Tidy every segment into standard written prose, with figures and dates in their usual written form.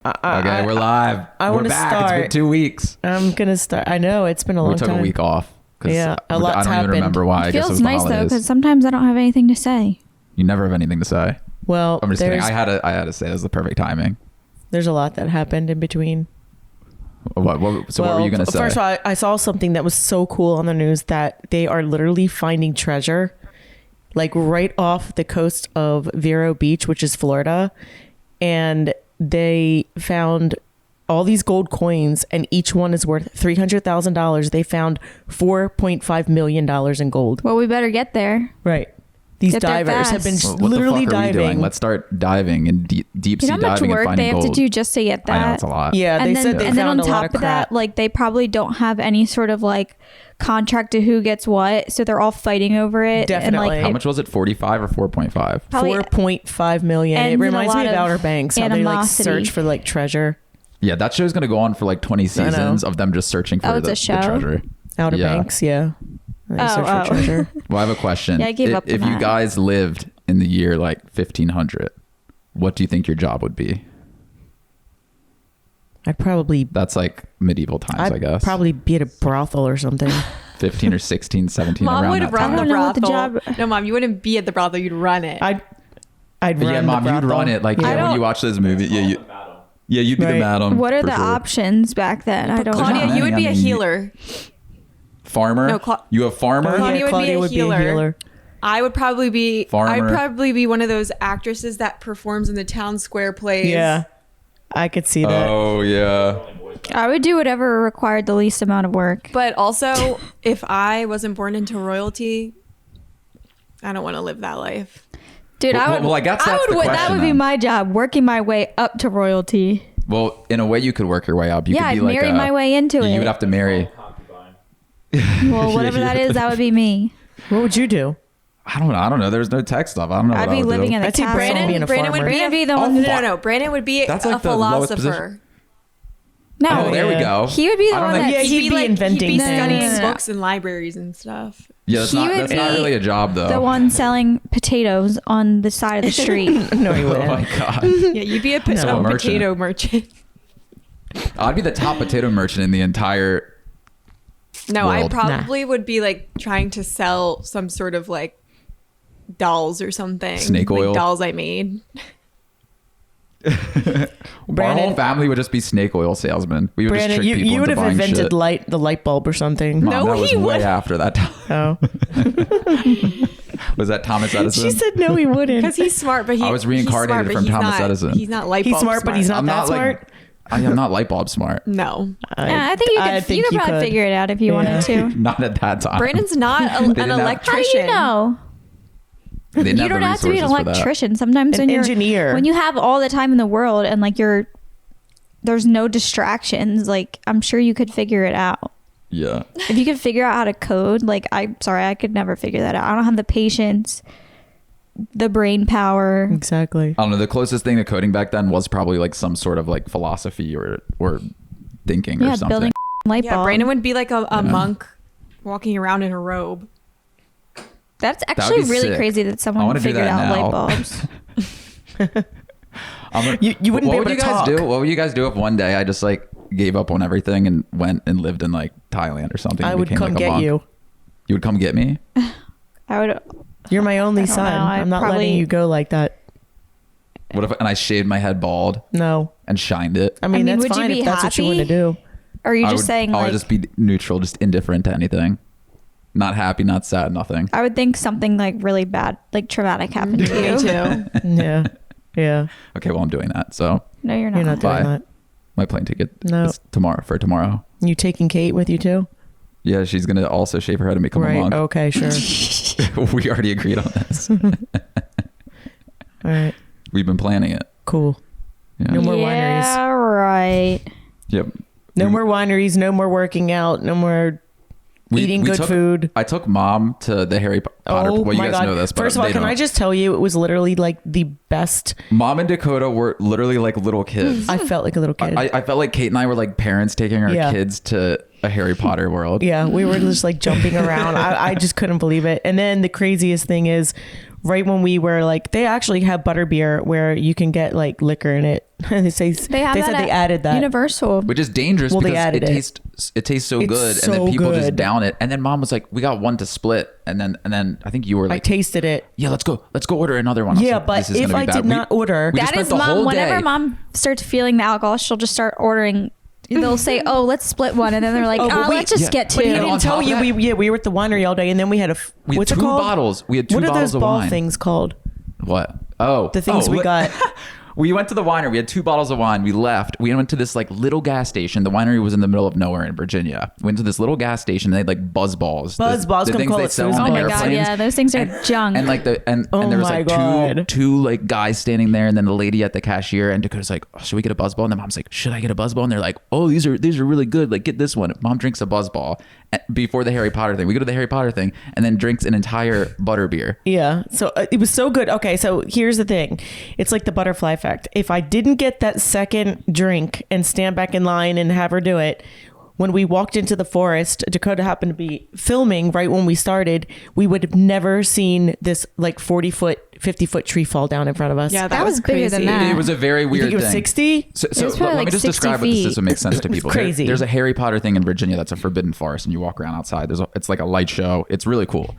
Okay, we're live. We're back. Start. It's been 2 weeks. I'm gonna start. I know it's been a long time. We took a week off. Yeah, a lot's I don't happened. even remember why. I guess it feels was nice the though, holidays. because sometimes I don't have anything to say. You never have anything to say. Well, I'm just kidding. I had to say it was the perfect timing. There's a lot that happened in between. What were you gonna say? First of all, I saw something that was so cool on the news that they are literally finding treasure, like right off the coast of Vero Beach, which is Florida, and they found all these gold coins, and each one is worth $300,000. They found $4.5 million in gold. Well, we better get there. Right. These Get there divers have been fast. What literally the fuck are we diving. doing? Let's start diving and deep You sea know how much diving and work finding they have gold. to do just to get that? I know it's a lot. Yeah, they said they and then on found a lot top of of that, crap. like they probably don't have any sort of like contract to who gets what, so they're all fighting over it. Definitely. And, like, How much was it? 45 or 4.5? probably 4.5 million. It ends in a reminds me lot of of Outer Banks, how they like animosity. search for like treasure. Yeah, that show's gonna go on for like 20 seasons of them just searching for it's the a show? treasure. Outer Yeah. Banks, yeah. They search Oh. for treasure. Well, I have a question. Yeah, I gave up on If you that. guys lived in the year like 1500, what do you think your job would be? I'd probably That's like medieval times, I guess. probably be at a brothel or something. 15 or 16, 17, Mom around would that run time. the I don't know what the brothel. job- No, Mom, you wouldn't be at the brothel. You'd run it. I'd run Yeah, Mom, the you'd brothel. run it. Like, I when don't- you watch this movie, you'd be the Right. madam. what are for the sure. options back then? I don't Claudia, know. you would be I a mean, healer. Farmer? No, you a farmer? Oh, Claudia yeah, would be Claudia a would be a healer. healer. I would probably be. Farmer. I'd probably be one of those actresses that performs in the town square plays. Yeah, I could see that. Oh, yeah. I would do whatever required the least amount of work. But also, if I wasn't born into royalty, I don't want to live that life. Dude, I would. Well, I guess that's the that question, would be then. my job, working my way up to royalty. Well, in a way, you could work your way up. You Yeah, could be I'd like marry my way into You it. would have to marry. Well, whatever that is, that would be me. What would you do? I don't know. There's no tech stuff. I don't know. I'd what be I would living do. in a I'd see castle. Brandon being a Brandon would farmer. be, Brandon be the Oh, one. fuck. no. Brandon would be That's a like the lowest philosopher. No, Oh, there we yeah. go. He would be the I don't one think- that. Yeah, he'd be inventing He'd be things. studying No. books in libraries and stuff. Yeah, that's He not would that's not be really a job though. the one selling potatoes on the side of the street. No, you Oh wouldn't. my god. Yeah, you'd be a No. potato merchant. I'd be the top potato merchant in the entire No, I world. probably would be like trying to sell some sort of like dolls or something. Snake oil? Like dolls I made. Our whole Brandon, family would just be snake oil salesmen. We would Brandon, just trick people you would into have buying invented shit. the light bulb or something. Mom, No, that was he way wouldn't. after that time. Oh, Was that Thomas Edison? she said no, he wouldn't. Because he's smart, but I was reincarnated he's from smart, but Thomas he's not, Edison. He's not light He's bulb smart, but he's not I'm that not smart. like I am not light bulb smart. No. Yeah, I think you could probably figure it out if you wanted to. Not at that time. Brandon's not They an didn't have- How do electrician. you know? They didn't You don't the have to be an resources for that. electrician. Sometimes An when you're engineer. when you have all the time in the world and like there's no distractions, like I'm sure you could figure it out. Yeah. If you could figure out how to code, like I'm sorry, I could never figure that out. I don't have the patience, the brain power. Exactly. I don't know. The closest thing to coding back then was probably like some sort of like philosophy or thinking or Yeah, something. building light Yeah, bulb. Brandon would be like a monk walking around in a robe. That's would actually be really sick. crazy that I someone wanna do figured that out now. light bulbs. You wouldn't what be would able you to guys talk. do? What would you guys do if one day I just like gave up on everything and went and lived in like Thailand or something? I and would became, come like, a get monk? you. You would come get me? I would. You're my only I don't son. know. I'm not Probably- letting you go like that. What if and I shaved my head bald No. and shined it? I mean, mean, that's would you fine be if that's what you want to happy? do. Or are you I just would, saying I would like? just be neutral, just indifferent to anything. Not happy, not sad, nothing. I would think something like really bad, like traumatic happened to you. Me too. Yeah. Yeah. Okay, well I'm doing that. So No, you're not. You're not doing Bye. that. my plane ticket No. is tomorrow. You taking Kate with you too? Yeah, she's gonna also shave her head and become a Right. monk. Okay, sure. We already agreed on this. All right. We've been planning it. Cool. Yeah. No more yeah, wineries. right. Yep. No We- more wineries. No more working out. No more eating good food. I took Mom to the Harry Potter. Oh Well, you my guys God. know this, but First of all, they can don't. I just tell you, it was literally like the best. Mom and Dakota were literally like little kids. I felt like a little kid. I felt like Kate and I were like parents taking our Yeah. kids to a Harry Potter world. Yeah, we were just like jumping around. I just couldn't believe it. And then the craziest thing is, right when we were like, they actually have butterbeer where you can get like liquor in it. they said they added that. Universal. Which is dangerous Well, they because added it tastes so It's good, so and then people just good. down it. And then mom was like, "We got one to split," and then I think you were I like, tasted it. "Yeah, let's go order another one." I was Yeah, like, but "This is if gonna be I bad." did not order, we just That spent is the mom. whole Whenever day. mom starts feeling the alcohol, she'll just start ordering. They'll say, "Oh, let's split one," and then they're like, Oh, but let's just yeah. get But he two. on didn't top tell of you. that- We were at the winery all day, and then we had We had what's it two called? bottles. We had two What are bottles those of ball wine. things called? What? Oh, The things we look- got. We went to the winery. We had 2 bottles of wine. We left. We went to this like little gas station. The winery was in the middle of nowhere in Virginia. We went to this little gas station. They had like buzz balls. Buzz balls, The come things call they it sell fizz on Oh my balls. god, airplanes. yeah, those things are junk. And like and Oh there was my like God. two like guys standing there, and then the lady at the cashier, and Dakota's like, "Oh, should we get a buzz ball?" And the mom's like, "Should I get a buzz ball?" And they're like, "Oh, these are really good. Like, get this one." Mom drinks a buzz ball before the Harry Potter thing. We go to the Harry Potter thing, and then drinks an entire butterbeer. Yeah. So it was so good. Okay. So here's the thing. It's like the butterfly effect. If I didn't get that second drink and stand back in line and have her do it, when we walked into the forest, Dakota happened to be filming right when we started. We would have never seen this like 40-foot, 50-foot tree fall down in front of us. Yeah, That was bigger than crazy. that. It was a very You weird think it was thing. 60? So was probably let like me just 60 describe it so it makes sense to It's people. crazy. There's a Harry Potter thing in Virginia that's a forbidden forest, and you walk around outside. It's like a light show. It's really cool.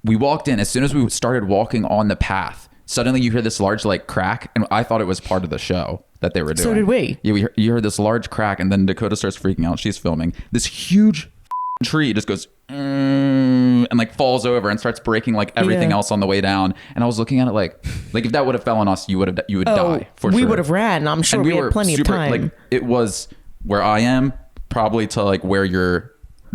We walked in. As soon as we started walking on the path, suddenly you hear this large like crack, and I thought it was part of the show that they were doing. So did we. Yeah, you heard this large crack, and then Dakota starts freaking out. She's filming. This huge tree just goes and like falls over and starts breaking like everything Yeah. else on the way down. And I was looking at it like if that would have fell on us, you would die for sure. We would have ran. I'm sure And we had plenty of time. Like it was where I am, probably to like where your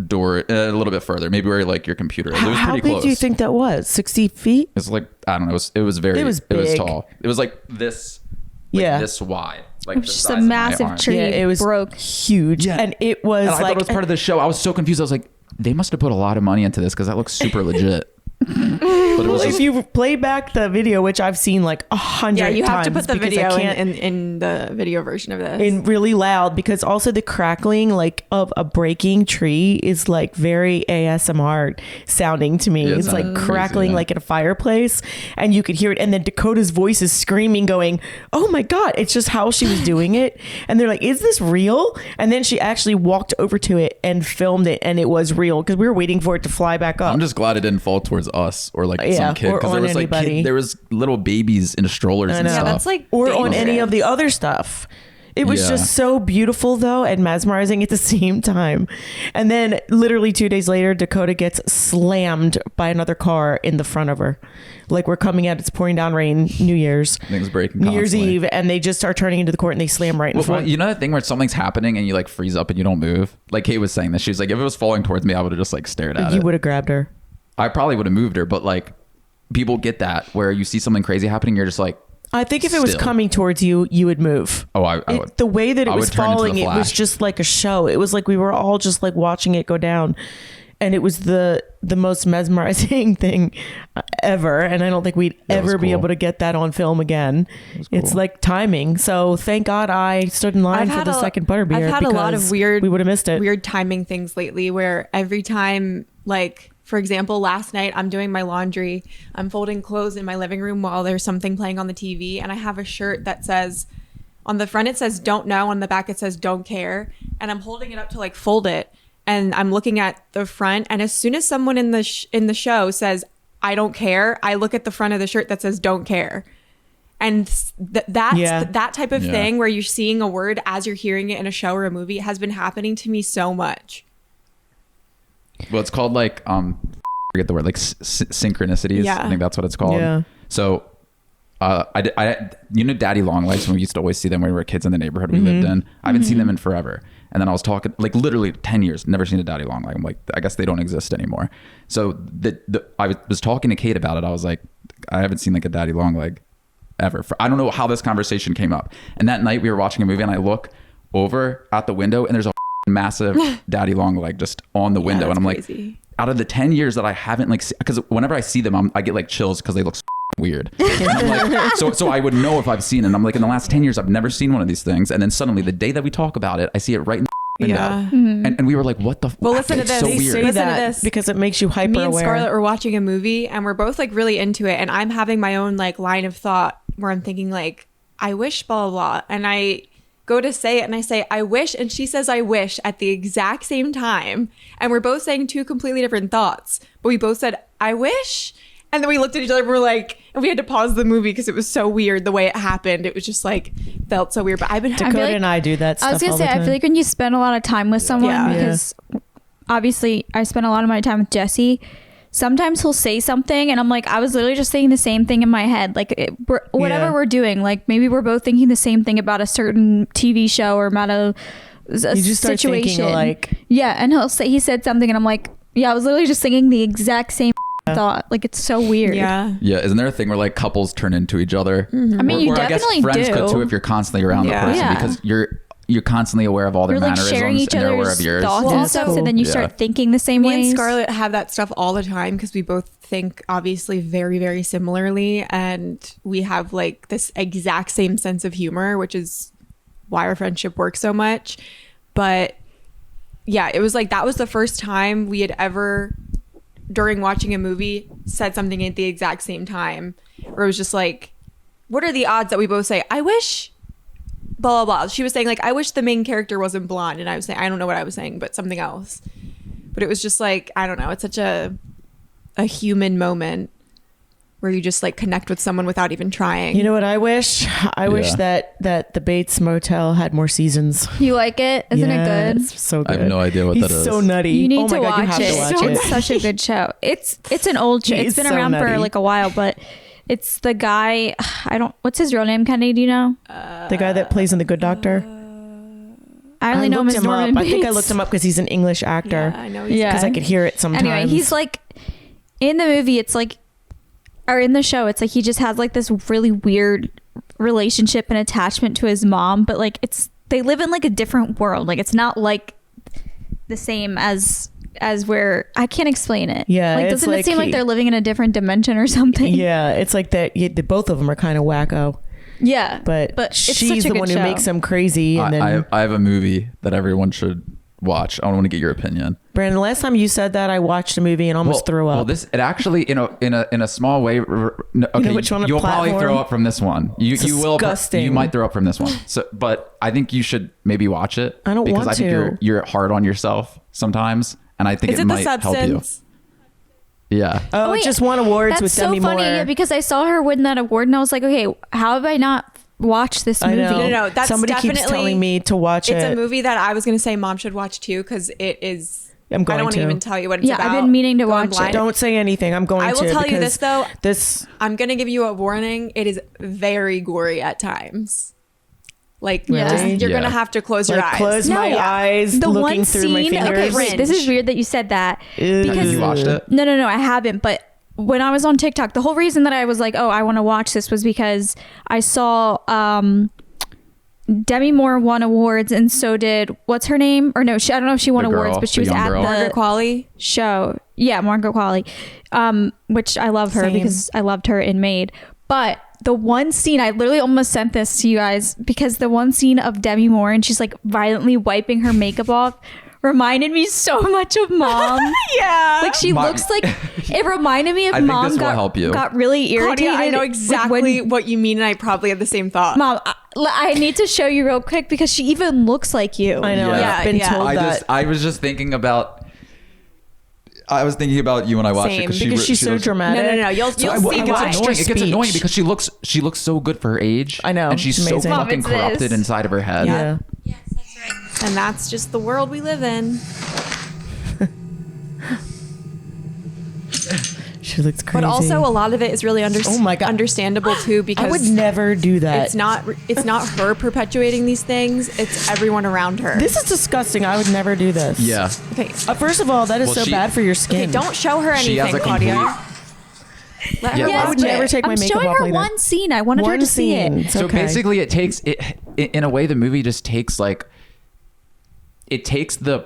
door a little bit further, maybe where like your computer is. It was How pretty big close. do you think that was? 60 feet? It's like I don't know. It was very. It was It was big. tall. It was like this. Like Yeah. This wide. Like It was the just size a of my massive arm. tree. Yeah, it was broke. huge. Yeah. And it was And I like thought it was part of the show. I was so confused. I was like, they must have put a lot of money into this because that looks super legit. But it was Well, just, if you play back the video, which I've seen like 100 Yeah, you have to times put the because I video can't- in the video version of this. in really loud, because also the crackling like of a breaking tree is like very ASMR sounding to me. Yeah, it it's like sounds crackling crazy, yeah. like at a fireplace, and you could hear it. And then Dakota's voice is screaming, going, "Oh my God." It's just how she was doing it. And they're like, "Is this real?" And then she actually walked over to it and filmed it, and it was real because we were waiting for it to fly back up. I'm just glad it didn't fall towards us or like Yeah, some kid or because there on was like anybody. there was little babies in strollers I and know. yeah, stuff. that's like or on any dangerous. of the other stuff. It was Yeah. just so beautiful though and mesmerizing at the same time. And then literally 2 days later, Dakota gets slammed by another car in the front of her. Like we're coming out, it's pouring down rain, New Year's. Things breaking. New Year's constantly. Eve, and they just start turning into the court and they slam right in Well, front. you know that thing where something's happening and you like freeze up and you don't move? Like Kate was saying that. She was like, if it was falling towards me, I would have just like stared at You it. would have grabbed her. I probably would have moved her, but like people get that where you see something crazy happening, you're just like, I think if it was Still. coming towards you, you would move. oh, I would. The way that it I was would turn into falling, the it was Flash. just like a show. It was like we were all just like watching it go down, and it was the most mesmerizing thing ever. And I don't think we'd That was ever be cool. able to get that on film again. It's cool. like timing. So thank God I stood in line for the second butterbeer. I've had a lot of because weird, we would have missed it. Weird timing things lately, where every time, like for example, last night I'm doing my laundry, I'm folding clothes in my living room while there's something playing on the TV, and I have a shirt that says, on the front it says "Don't know," on the back it says "Don't care," and I'm holding it up to like fold it, and I'm looking at the front, and as soon as someone in the show says "I don't care," I look at the front of the shirt that says "Don't care." And that type of Yeah. thing where you're seeing a word as you're hearing it in a show or a movie has been happening to me so much. Well, it's called like forget the word, like synchronicities. Yeah. I think that's what it's called. Yeah. So you know Daddy Longlegs, when we used to always see them when we were kids in the neighborhood we lived in. I haven't seen them in forever. And then I was talking like literally 10 years, never seen a Daddy Longleg. I'm like, I guess they don't exist anymore. So I was talking to Kate about it. I was like, I haven't seen like a Daddy Longleg ever. I don't know how this conversation came up. And that night we were watching a movie and I look over at the window and there's a massive Daddy Long just on the window. And I'm like, out of the 10 years that I haven't like, because whenever I see them, I get like chills because they look weird. And I'm like, so I would know if I've seen it. And I'm like, in the last 10 years, I've never seen one of these things. And then suddenly the day that we talk about it, I see it right in in Yeah. that. And we were like, what the Well, listen to it's this. so They weird. say Listen to that this. because it makes you hyper Me and aware. Scarlett were watching a movie and we're both like really into it, and I'm having my own like line of thought where I'm thinking like, I wish blah blah blah, and I go to say it and I say I wish, and she says I wish at the exact same time, and we're both saying two completely different thoughts, but we both said I wish. And then we looked at each other and we're like, and we had to pause the movie because it was so weird the way it happened. It was just like, felt so weird. But I've been Dakota like- and I do that stuff I was gonna all say, the I time. feel like when you spend a lot of time with someone, Yeah. because obviously I spend a lot of my time with Jesse. Sometimes he'll say something, and I'm like, I was literally just saying the same thing in my head. Like whatever Yeah. we're doing, like maybe we're both thinking the same thing about a certain TV show or about a you just start situation. thinking like, Yeah, and he said something, and I'm like, yeah, I was literally just thinking the exact same thought. Like it's so weird. Yeah. Yeah, isn't there a thing where like couples turn into each other? I mean, Or- you or I guess definitely friends could do. too if you're constantly around Yeah. the person Yeah. because you're constantly aware of all their You're like mannerisms sharing each and they're aware other's of yours. thoughts Well, and that's stuff, cool. so then you Yeah. start thinking the same Me ways. and Scarlett have that stuff all the time because we both think obviously very, very similarly. And we have like this exact same sense of humor, which is why our friendship works so much. But yeah, it was like that was the first time we had ever, during watching a movie, said something at the exact same time. Where it was just like, what are the odds that we both say, I wish blah, blah, blah. She was saying like, I wish the main character wasn't blonde. And I was saying, I don't know what I was saying, but something else. But it was just like, I don't know. It's such a human moment where you just like connect with someone without even trying. you know what I wish? I wish Yeah. that the Bates Motel had more seasons. You like it? Isn't Yeah, it good? It's so I good. have no idea what He's that is. so nutty. You need oh my to God, watch you have it. to watch It's it. such a good show. It's an old show. It's He's been so around for nutty. like a while, but it's the guy. What's his real name, Kenny? Do you know? The guy that plays in The Good Doctor. I only know him looked as him Norman up. I think I Bates. looked him up because he's an English actor. Yeah, I know. Yeah. Because I could hear it sometimes. Anyway, he's like in the movie. It's like, or in the show, it's like he just has like this really weird relationship and attachment to his mom, but like they live in like a different world. Like it's not like the same as where I can't explain it. Yeah, like it's doesn't like it seem like they're living in a different dimension or something? Yeah, it's like that. Both of them are kind of wacko, Yeah, but it's she's such a the good one show. who makes him crazy. And then I have a movie that everyone should watch. I want to get your opinion. Brandon, the last time you said that, I watched a movie and almost threw up. Well, it actually in a small way. Okay, which one? you'll probably Platform? throw up from this one. It's You will. disgusting. You might throw up from this one. So, but I think you should maybe watch it. I don't because want I think to. you're hard on yourself sometimes, and I think Is it it the might help you. substance? Yeah. oh, wait, it just won awards That's with so Demi funny, Moore. yeah, because I saw her win that award and I was like, okay, how have I not watched this I movie? know. No, that's Somebody keeps definitely- telling me to watch It's it. a movie that I was going to say mom should watch too because it is. I'm going I don't want to. to even tell you what it's Yeah, about. I've been meaning to Going watch it. blind. Don't say anything. I'm going I to. will tell you because this though. This I'm going to give you a warning. It is very gory at times. Like, Yeah. just, you're Yeah. going to have to close your like eyes. close No, my yeah. eyes, The looking one through my scene. fingers. Okay, wait. This is weird that you said that because Have you watched it? No, I haven't. But when I was on TikTok, the whole reason that I was like, oh, I want to watch this was because I saw Demi Moore won awards, and so did what's her name? Or no, I don't know if she won The awards, girl, but she the was young at girl. Margaret the Qualley. show. Yeah, Margot Qualley, which I love her Same. because I loved her in Maid. But the one scene, I literally almost sent this to you guys because the one scene of Demi Moore and she's like violently wiping her makeup off reminded me so much of Mom. Yeah. Like she looks like it reminded me of I think Mom this will help you. got really irritated. Claudia, I know like, exactly when- what you mean, and I probably have the same thought. Mom, I need to show you real quick because she even looks like you. I know. Yeah. I've been Yeah. told that. I was just thinking about. I was thinking about you when I watched Same. it because she's so looks- dramatic. No. You'll So see it gets why. extra annoying. It gets annoying speech. because she looks so good for her age. I know. and she's It's so amazing. Mom, fucking it's corrupted this. inside of her head. Yeah. And that's just the world we live in. She looks crazy. But also, a lot of it is really Oh my God. understandable too because I would never do that. it's not her perpetuating these things. It's everyone around her. This is disgusting. I would never do this. Yeah. Okay. First of all, that is Well, so she- bad for your skin. Okay, don't show her She has anything, a Claudia. complete- Let her Yeah, I watch would it. never take my I'm makeup showing off her like one that. scene. I wanted her One to see scene. it. It's So okay. basically, it takes it in a way. The movie just takes like it takes the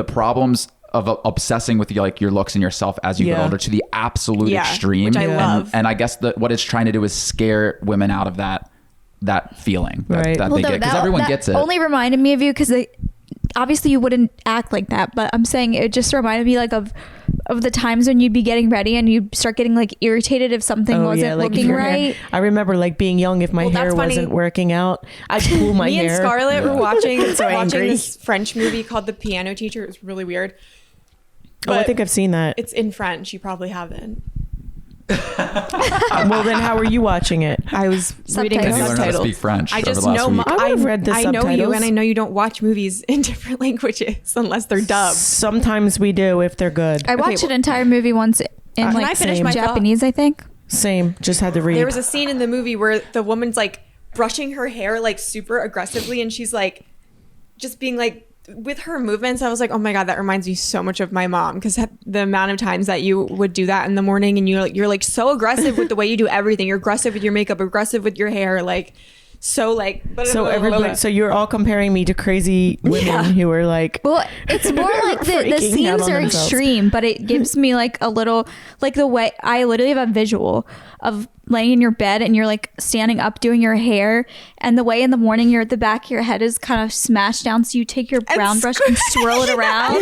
problems of obsessing with your looks and yourself as you get Yeah. older to the absolute Yeah, extreme, which I Yeah. love. And I guess what it's trying to do is scare women out of that feeling Right. that Well, they no, get because everyone that gets it. only reminded me of you because obviously you wouldn't act like that, but I'm saying it just reminded me like of the times when you'd be getting ready and you'd start getting like irritated if something wasn't like looking your right. hair. I remember like being young, if my Well, hair that's funny. wasn't working out, I'd pull my Me hair. and Scarlett were watching angry. this French movie called The Piano Teacher. It was really weird. Oh, I But think I've seen that. it's in French. You probably haven't. Well, then how were you watching it? I was reading Subtitles. And you learned how to subtitles. speak French. I over just the last know. week. I would've read the I know you, subtitles. and I know you don't watch movies in different languages unless they're dubbed. Sometimes we do if they're good. I watched an entire movie once in Can like I finish my thought? Japanese, I think. Same, just had to read. There was a scene in the movie where the woman's like brushing her hair like super aggressively, and she's like just being like with her movements. I was like, oh my god, that reminds me so much of my mom, because the amount of times that you would do that in the morning, and you're like so aggressive with the way you do everything. You're aggressive with your makeup, aggressive with your hair, like so like. So everybody, so you're all comparing me to crazy women who are like, Well, it's more like the Freaking out scenes on are themselves. extreme, but it gives me like a little, like the way I literally have a visual of laying in your bed and you're like standing up doing your hair, and the way in the morning you're at the back of your head is kind of smashed down, so you take your brown brush and swirl it around.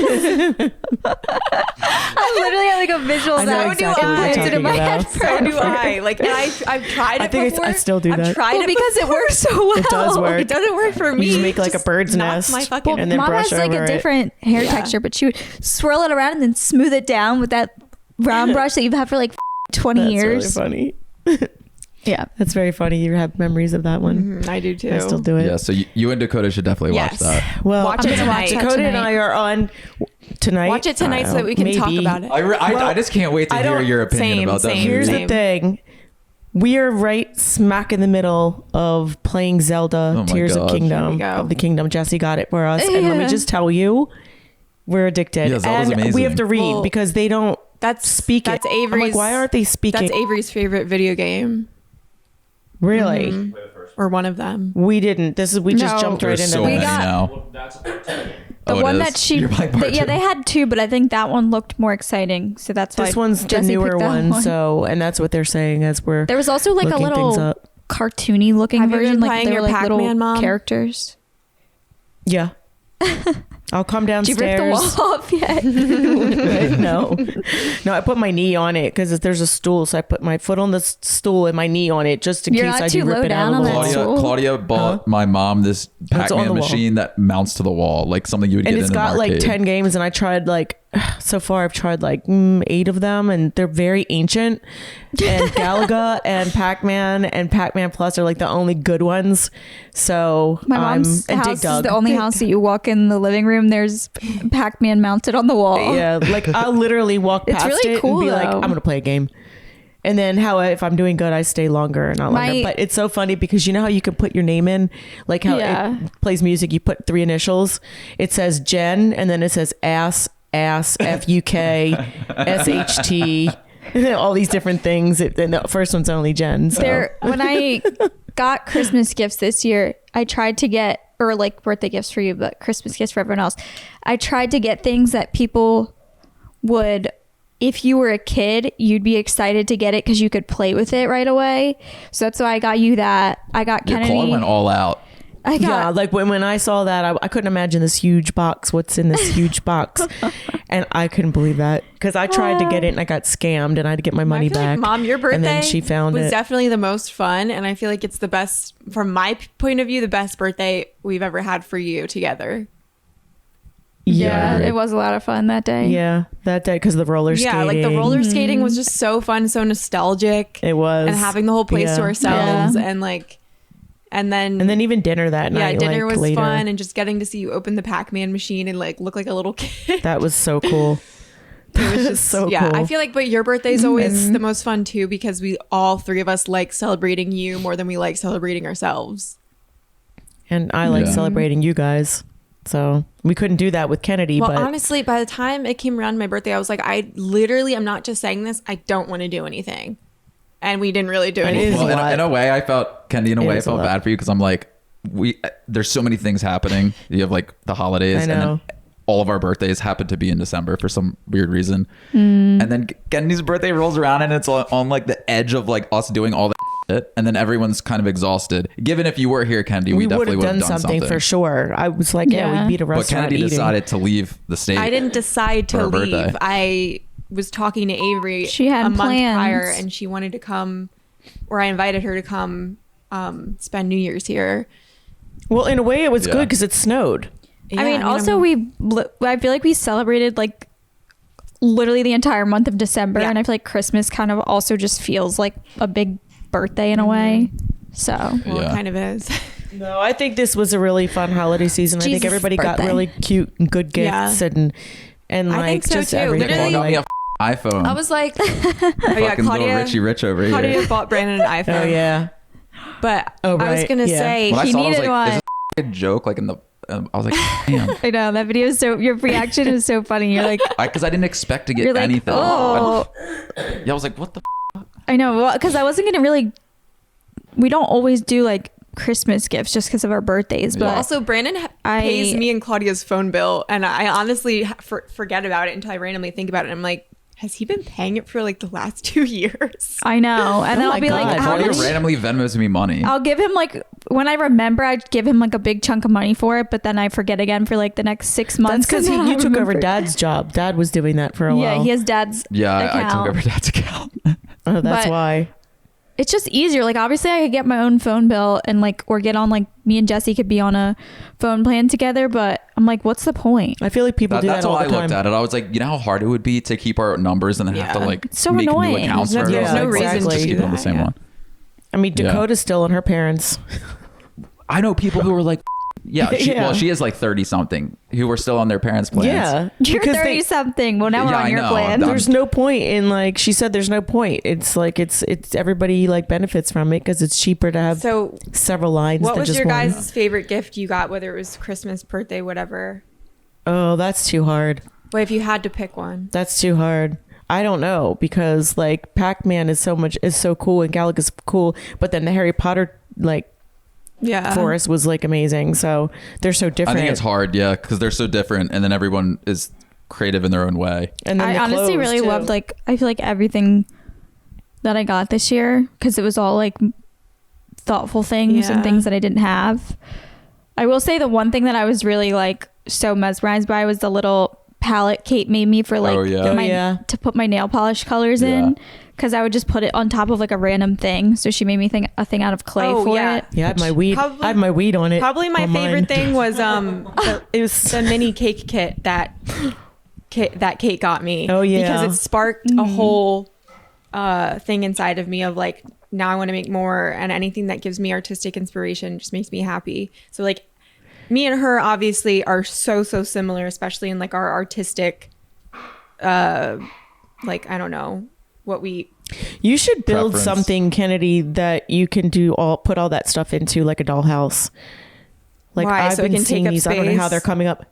I literally have like a visual I know that exactly what you're implanted in my talking head about. So do I. Like, and I've tried it I think before. I still do that. I've tried well, it because it works so well. It does work. It doesn't work for me. You just make like a Just bird's knocks nest. My fucking and then Mom brush has like over a it. different hair texture, but she would swirl it around and then smooth it down with that brown brush that you've had for like 20 That's years. really funny. Yeah. That's very funny. You have memories of that one. I do too. I still do it. Yeah, so you and Dakota should definitely Yes. watch that. Well, Watch it tonight. Dakota and I are on tonight. Watch it tonight so that we can talk about it. I just can't wait to I hear don't- your opinion same, about that same. movie. Here's Same. the thing. We are right smack in the middle of playing Zelda Oh my Tears of God. Here Kingdom. we go. Of the Kingdom. Jesse got it for us. And let me Yeah. just tell you, we're addicted. Yeah, Zelda's and we amazing. have to read Well, because they don't That's speak That's it. I'm Avery's. like, why aren't they speaking? That's Avery's favorite video game, Really? Mhm. or one of them. We didn't. We just No. jumped right There's into so that. many got- now. Well, that's a part 2 game. The Oh, it one is? that she, You're playing part yeah, two. they had two, but I think that one looked more exciting. So that's why This one's the Jesse newer picked that one, so and that's what they're saying as we're there was also like a looking things little up. cartoony looking Have you version, been like playing they were your like Pac-Man, little Mom? characters. Yeah. I'll come Did you rip the downstairs. wall off yet? No, I put my knee on it because there's a stool, so I put my foot on the stool and my knee on it just in You're case not I do too rip low it out down of on the that wall. stool? Claudia bought my mom this It's on the Pac-Man wall. machine that mounts to the wall, like something you would And get it's in got an like arcade. 10 games, and I tried like so far I've tried like 8 of them, and they're very ancient. And Galaga and Pac-Man Plus are like the only good ones. So My mom's and Dig house is Dug. the only house that you walk in the living room. There's Pac-Man mounted on the wall. Yeah, like I'll literally walk It's past really it cool, and be like, though. I'm gonna play a game. And then if I'm doing good, I stay longer and not longer. My- But it's so funny because you know how you can put your name in, like how Yeah. it plays music. You put 3 initials. It says Jen, and then it says ass FUK SHT. All these different things. And the first one's only Jen. So. When I got Christmas gifts this year, I tried to get, or like birthday gifts for you, but Christmas gifts for everyone else. I tried to get things that people would, if you were a kid, you'd be excited to get it because you could play with it right away. So that's why I got you that. I got Your Kennedy. Claude went all out. I Yeah, got like when I saw that, I couldn't imagine this huge box. What's in this huge box? And I couldn't believe that because I tried to get it and I got scammed and I had to get my money I feel back. like, Mom, your birthday and then she found was it. definitely the most fun, and I feel like it's the best, from my point of view, the best birthday we've ever had for you together. yeah, it was a lot of fun that day. Yeah, that day because of the roller skating. Yeah, like the roller skating was just so fun, so nostalgic. It was. And having the whole place to Yeah. ourselves, Yeah. and then And then even dinner that yeah, night. dinner like, was later. fun, and just getting to see you open the Pac-Man machine and like look like a little kid. That was so cool. That was so Yeah, cool. I feel like, but your birthday is always the most fun too, because we all 3 of us like celebrating you more than we like celebrating ourselves. and I like Yeah. celebrating you guys. So we couldn't do that with Kennedy, Well, but honestly, by the time it came around to my birthday, I was like, I literally, I'm not just saying this, I don't want to do anything. And we didn't really do It anything. is Well, a lot. in a way, I felt Kendi. In a It way, I is a felt lot. bad for you because I'm like, there's so many things happening. You have like the holidays, I and know. then all of our birthdays happen to be in December for some weird reason. And then Kendi's birthday rolls around, and it's on like the edge of like us doing all the it, and then everyone's kind of exhausted. Given if you were here, Kennedy, we definitely would have done something for sure. I was like, yeah, we'd be at a But restaurant Kennedy eating. decided to leave the state. I didn't decide for to her leave. birthday. I was talking to Avery She had a month plans. prior, and she wanted to come, or I invited her to come spend New Year's here. Well, in a way, it was good because it snowed. I mean, also I feel like we celebrated like literally the entire month of December, and I feel like Christmas kind of also just feels like a big birthday in a way. So Well, it kind of is. No, I think this was a really fun holiday season. I think Jesus' everybody got birthday. really cute and good gifts and I like think so just too. everything. Literally, Got me a iPhone. I was like, Fucking little Richie Rich over here. Claudia bought Brandon an iPhone. Oh yeah. But Oh, I was right. gonna Yeah. say When I he saw it, I was needed like, one. is this a joke? Like in the, I was like, damn. I know that video is so. Your reaction is so funny. You're like, Because I didn't expect to get you're like, anything. oh. Yeah, I was like, what the? I know, because I wasn't gonna really. We don't always do like Christmas gifts just because of our birthdays, but also Brandon pays me and Claudia's phone bill, and I honestly forget about it until I randomly think about it. I'm like, has he been paying it for like the last 2 years? I know, and then Oh I'll be my like, God. how Claudia much? randomly Venmos me money. I'll give him like when I remember, I'd give him like a big chunk of money for it, but then I forget again for like the next 6 months. That's because and then you I took over remember. Dad's job. Dad was doing that for a while. Yeah, he has Dad's. Yeah, I account. took over Dad's account. Oh, that's but- why. It's just easier. Like obviously, I could get my own phone bill and like, or get on like me and Jesse could be on a phone plan together. But I'm like, what's the point? I feel like people do That's that all how the I time. looked at it. I was like, you know how hard it would be to keep our numbers and then have to like It's so make annoying. new accounts for There's everyone. no Like, reason just to keep do on the that, same yeah. one. I mean, Yeah. Dakota's still on her parents. I know people who were like, yeah, Yeah. well, she is like 30 something who were still on their parents' plans. Yeah, You're because 30 something. Well, now we're Yeah, on I your know. plan. there's no point in like she said. There's no point. It's like it's everybody like benefits from it because it's cheaper to have So, several lines. what than was just your one. guys' favorite gift you got? Whether it was Christmas, birthday, whatever. Oh, that's too hard. But if you had to pick one, That's too hard. I don't know because like Pac-Man is so cool and Galaga's cool, but then the Harry Potter like yeah, forest was like amazing. So they're so I different. think it's hard, yeah, because they're so different, and then everyone is creative in their own way. And then I the honestly clothes, really too. loved like I feel like everything that I got this year because it was all like thoughtful things and Yeah. things that I didn't have. I will say the one thing that I was really like so mesmerized by was the little palette Kate made me for like Oh, yeah. my, Oh, yeah. to put my nail polish colors Yeah. in because I would just put it on top of like a random thing. So she made me a thing out of clay Oh, for yeah. it. Yeah, I had my weed. Probably- I had my weed on it. probably my on mine. favorite thing was it was the mini cake kit that Kate got me. Oh, yeah. because it sparked a whole thing inside of me of like, now I want to make more, and anything that gives me artistic inspiration just makes me happy. So like me and her obviously are so similar, especially in like our artistic like I don't know what we You should build Preference. something, Kennedy, that you can put all that stuff into, like a dollhouse. Like Why? I've So it been can take seeing up these. I don't know how space? they're coming up.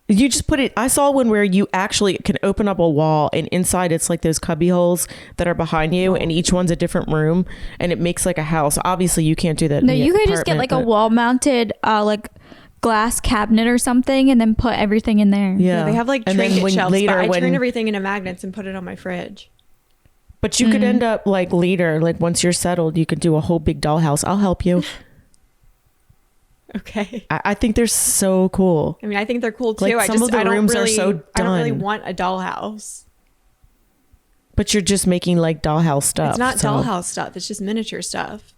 You just put it. I saw one where you actually can open up a wall, and inside it's like those cubby holes that are behind you, and each one's a different room, and it makes like a house. Obviously, you can't do that. No, in the you could just get apartment, like a but- wall mounted like glass cabinet or something and then put everything in there. Yeah, they have like and then trinket when shelves, later but I when turn everything into magnets and put it on my fridge. But you could end up like later, like once you're settled, you could do a whole big dollhouse. I'll help you. Okay. I think they're so cool. I mean, I think they're cool too. Like, some of the I don't rooms are really, so I don't really done. want a dollhouse. But you're just making like dollhouse stuff. It's not so dollhouse stuff. It's just miniature stuff.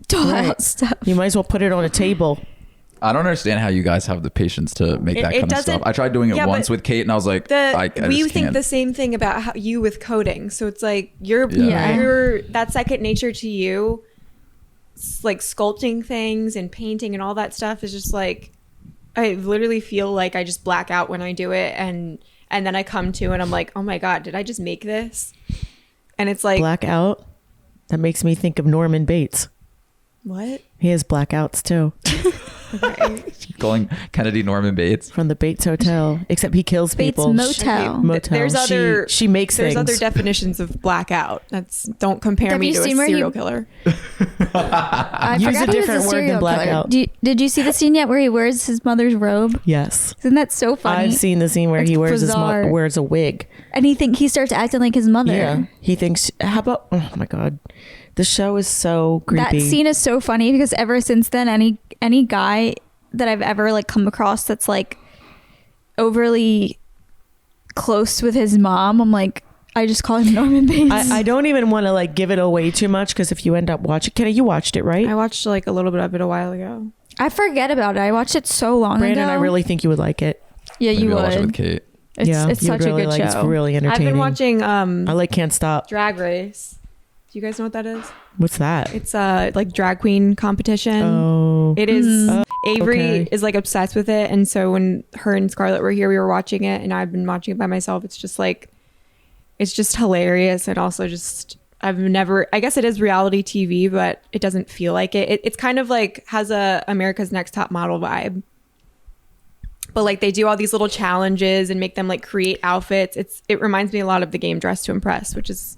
Dollhouse Right. stuff. You might as well put it on a table. I don't understand how you guys have the patience to make that It kind of stuff. doesn't- I tried doing it Yeah, once but with Kate, and I was like, I We just think can't. the same thing about how you with coding. So it's like Yeah. you're that's second nature to you. Like sculpting things and painting and all that stuff is just like I literally feel like I just black out when I do it, and then I come to and I'm like, oh my god, did I just make this? And it's like Blackout. That makes me think of Norman Bates. what? He has blackouts too. Okay. Calling Kennedy Norman Bates. From the Bates Hotel. Except he kills Bates people. Motel. Motel. There's other She makes there's things. other definitions of blackout. Don't compare Have me you to a seen where serial he- killer. I Use forgot a he was different word than serial killer. blackout. Did you see the scene yet where he wears his mother's robe? Yes. Isn't that so funny? I've seen the scene where It's he wears bizarre. wears a wig. And he starts acting like his mother. Yeah. He thinks, how about, oh my God. The show is so creepy. That scene is so funny because ever since then, any guy that I've ever like come across that's like overly close with his mom, I'm like, I just call him Norman Bates. I don't even want to like give it away too much because if you end up watching, Kenny, you watched it, right? I watched like a little bit of it a while ago. I forget about it. I watched it so long Brandon, ago. I really think you would like it. Yeah, Maybe you I'll watch it with would. Kate. It's you'd such really a good like show. It's really entertaining. I've been watching I like Can't Stop. Drag Race. Do you guys know what that is? What's that? It's a like drag queen competition. Oh. It is. Avery okay. is like obsessed with it, and so when her and Scarlett were here, we were watching it, and I've been watching it by myself. It's just like, it's just hilarious, and also just I've never. I guess it is reality TV, but it doesn't feel like it. It's kind of like has a America's Next Top Model vibe. But like they do all these little challenges and make them like create outfits. It reminds me a lot of the game Dress to Impress, which is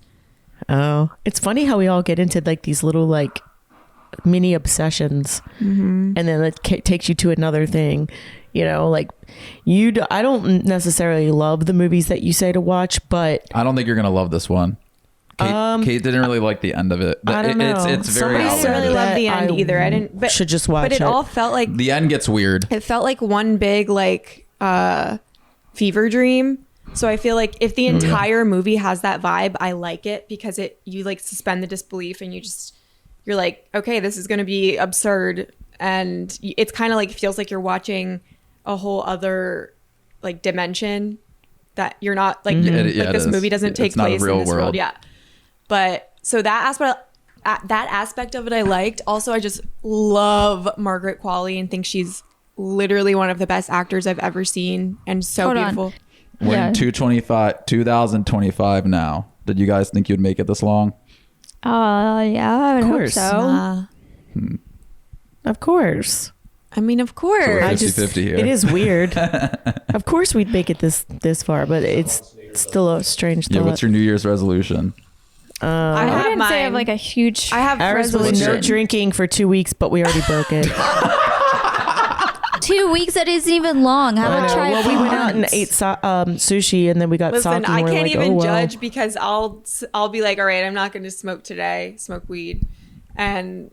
Oh, it's funny how we all get into like these little like mini obsessions, and then it takes you to another thing. You know, like I don't necessarily love the movies that you say to watch, but I don't think you're gonna love this one. Kate didn't really like the end of it. I don't know. It's very Somebody I outlandish. didn't really love the end I either. I didn't. But should just watch But it all felt like The end gets weird. it felt like one big like fever dream. So I feel like if the entire movie has that vibe, I like it because you like suspend the disbelief and you're like, okay, this is going to be absurd, and it's kind of like feels like you're watching a whole other like dimension that you're not like this movie doesn't take place in this world. Yeah. But so that aspect of it I liked. Also, I just love Margaret Qualley and think she's literally one of the best actors I've ever seen, and so Hold on. beautiful. We're Yeah. in 2025 now. Did you guys think you'd make it this long? Yeah, I would hope course. so. of course. I mean, of course. So we're I 50-50 here. It is weird. Of course, we'd make it this far, but it's still a strange Yeah, thought. what's your New Year's resolution? I I have wouldn't say I have mine. like a huge. I have Ours was resolution. no drinking for 2 weeks, but we already broke it. 2 weeks. That isn't even long. How about try? Well, we went out and ate sushi, and then we got Listen, sake. I And we're can't like, even oh, well. judge because I'll be like, all right, I'm not going to smoke today. Smoke weed, and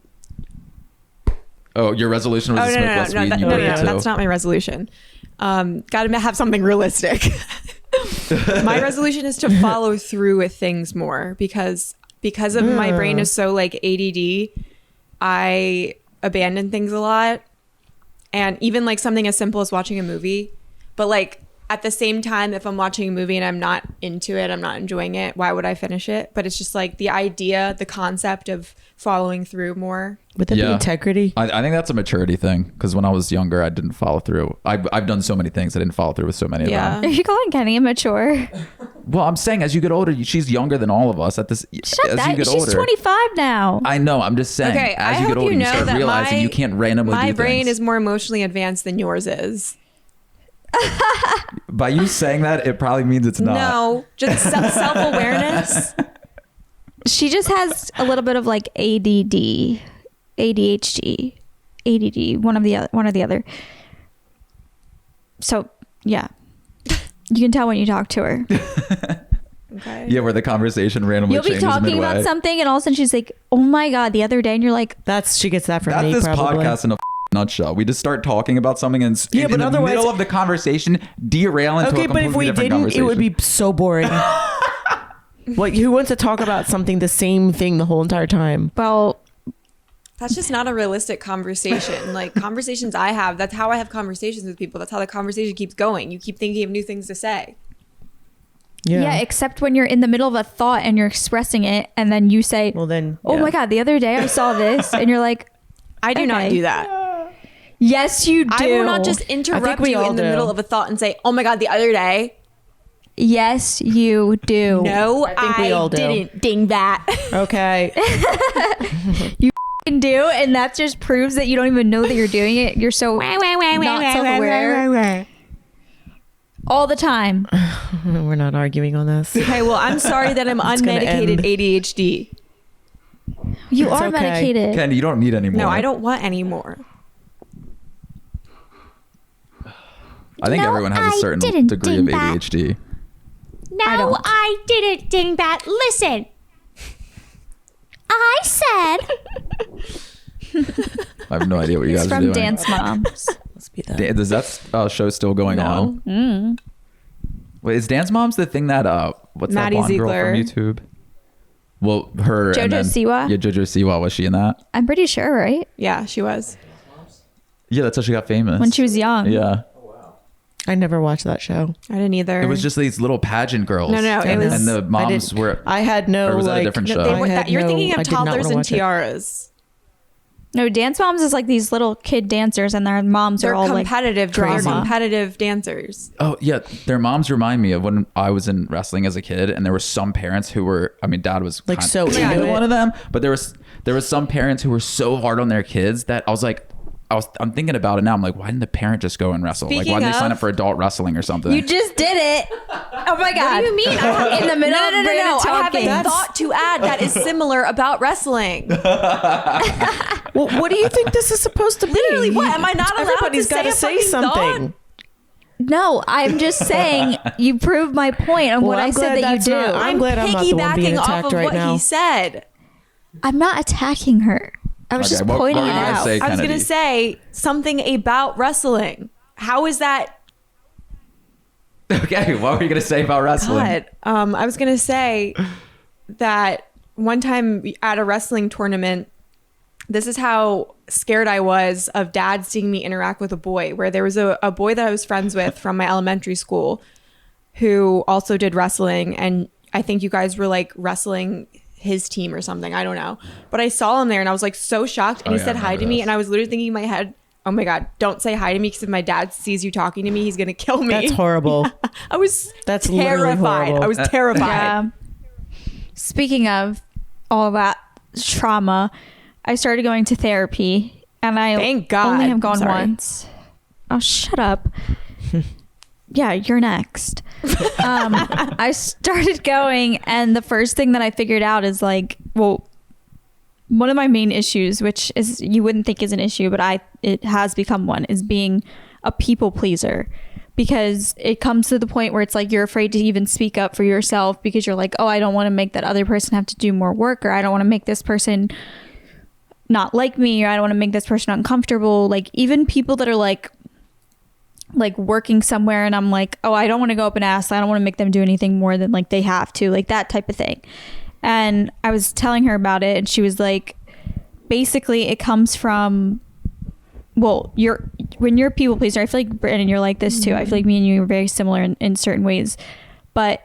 Oh, your resolution was to smoke less weed. And you broke it too. that's not my resolution. Got to have something realistic. My resolution is to follow through with things more because of my brain is so like ADD. I abandon things a lot, and even like something as simple as watching a movie. But like at the same time, if I'm watching a movie and I'm not into it, I'm not enjoying it, why would I finish it? But it's just like the idea, the concept of following through more. Would that be Yeah. integrity? I think that's a maturity thing because when I was younger, I didn't follow through. I've done so many things. I didn't follow through with so many Yeah. of them. Are you calling Kenny immature? Well, I'm saying as you get older, she's younger than all of us. As you get She's older, 25 now. I know. I'm just saying. Okay, as I you get hope older, you you know start that realizing you can't randomly my do brain things. is more emotionally advanced than yours is. By you saying that, it probably means it's not. No, just self-awareness. She just has a little bit of like ADD, ADHD, ADD, one or the other. So yeah, you can tell when you talk to her. Okay. Yeah, where the conversation randomly You'll be changes talking midway. about something, and all of a sudden she's like, "Oh my god!" The other day, and you're like, She gets that from That's me, this probably. podcast in a nutshell. We just start talking about something and Yeah, in but the otherwise- middle of the conversation derail into Okay, a but completely if we different didn't, it conversation. would be so boring. Like, who wants to talk about something, the same thing, the whole entire time? "Well, That's just not a realistic conversation. Like conversations I have, that's how I have conversations with people. That's how the conversation keeps going. You keep thinking of new things to say. yeah." Except when you're in the middle of a thought and you're expressing it, and then you say, Well, then. "Oh yeah. my god!" The other day I saw this, and you're like, I do not Okay. do that. "Yes, you do." I will not just interrupt we you all in the do. middle of a thought and say, "Oh my god, the other day." Yes, you do. No, I think we all do. didn't. Ding that. Okay. Can do, and that just proves that you don't even know that you're doing it. You're so not self-aware all the time. We're not arguing on this. Okay, well, I'm sorry that I'm gonna unmedicated end. ADHD. You It's are okay. medicated. Ken, you don't need any more. No, I don't want any more. I think No, everyone has a I certain didn't degree of think that. I said. I have no idea what you guys It's are from doing. Dance Moms. Must be that. Does that show still going on? Wait, is Dance Moms the thing that what's Maddie that blonde girl Ziegler. from YouTube? Well, her and JoJo then, Siwa? Yeah, JoJo Siwa. Was she in that? I'm pretty sure, right? Yeah, she was. Yeah, that's how she got famous. When she was young. Yeah. I never watched that show. I didn't either. It was just these little pageant girls. No, it and, was- and the moms didn't- were. I had no Or was that a like. different No, show? they I were- had you're no- thinking I of did not toddlers wanna and watch it. tiaras. No, Dance Moms is like these little kid dancers, and their moms They're are all like competitive. They're drama. competitive dancers. Oh yeah, their moms remind me of when I was in wrestling as a kid, and there were some parents who were. I mean, Dad was Like, so kind into of it. one of them, but there was some parents who were so hard on their kids that I was like, I'm thinking about it now. I'm like, why didn't the parent just go and wrestle? Like, why Speaking didn't they sign of- up for adult wrestling or something? You just did it. Oh my god. What do you mean? In the middle No, of Brandon I have talking. a thought to add that is similar about wrestling. Well, what do you think this is supposed to be? Literally, what? Am I not allowed Everybody's to gotta say a fucking something. thought? No, I'm just saying you proved my point on Well, what I'm I said glad that you that's do. not- I'm glad I'm not the one being piggybacking off attacked of right what now. he said. I'm not attacking her. I was Okay, just what pointing were it you gonna out. say? I was going Kennedy. to say something about wrestling. How is that? Okay, what were you gonna say about wrestling? God, I was going to say that one time at a wrestling tournament, this is how scared I was of Dad seeing me interact with a boy, where there was a boy that I was friends with from my elementary school who also did wrestling. And I think you guys were like wrestling his team or something. I don't know. But I saw him there and I was like so shocked. And Oh, he yeah, said I hi to remember me. this. And I was literally thinking in my head, oh my God, don't say hi to me, because if my dad sees you talking to me, he's going to kill me. That's horrible. I was That's literally terrified. horrible. I was terrified. Yeah. Speaking of all that trauma, I started going to therapy, and I Thank God. only have I'm gone sorry. once. Oh, shut up. Yeah, you're next. I started going, and the first thing that I figured out is like, well, one of my main issues, which is you wouldn't think is an issue, but it has become one, is being a people pleaser. Because it comes to the point where it's like you're afraid to even speak up for yourself, because you're like, oh, I don't want to make that other person have to do more work, or I don't want to make this person not like me, or I don't want to make this person uncomfortable. Like even people that are like working somewhere, and I'm like, oh, I don't want to go up and ask, I don't want to make them do anything more than like they have to, like that type of thing. And I was telling her about it, and she was like, basically it comes from, well, when you're a people pleaser, I feel like Brandon, you're like this too. I feel like me and you are very similar in certain ways, but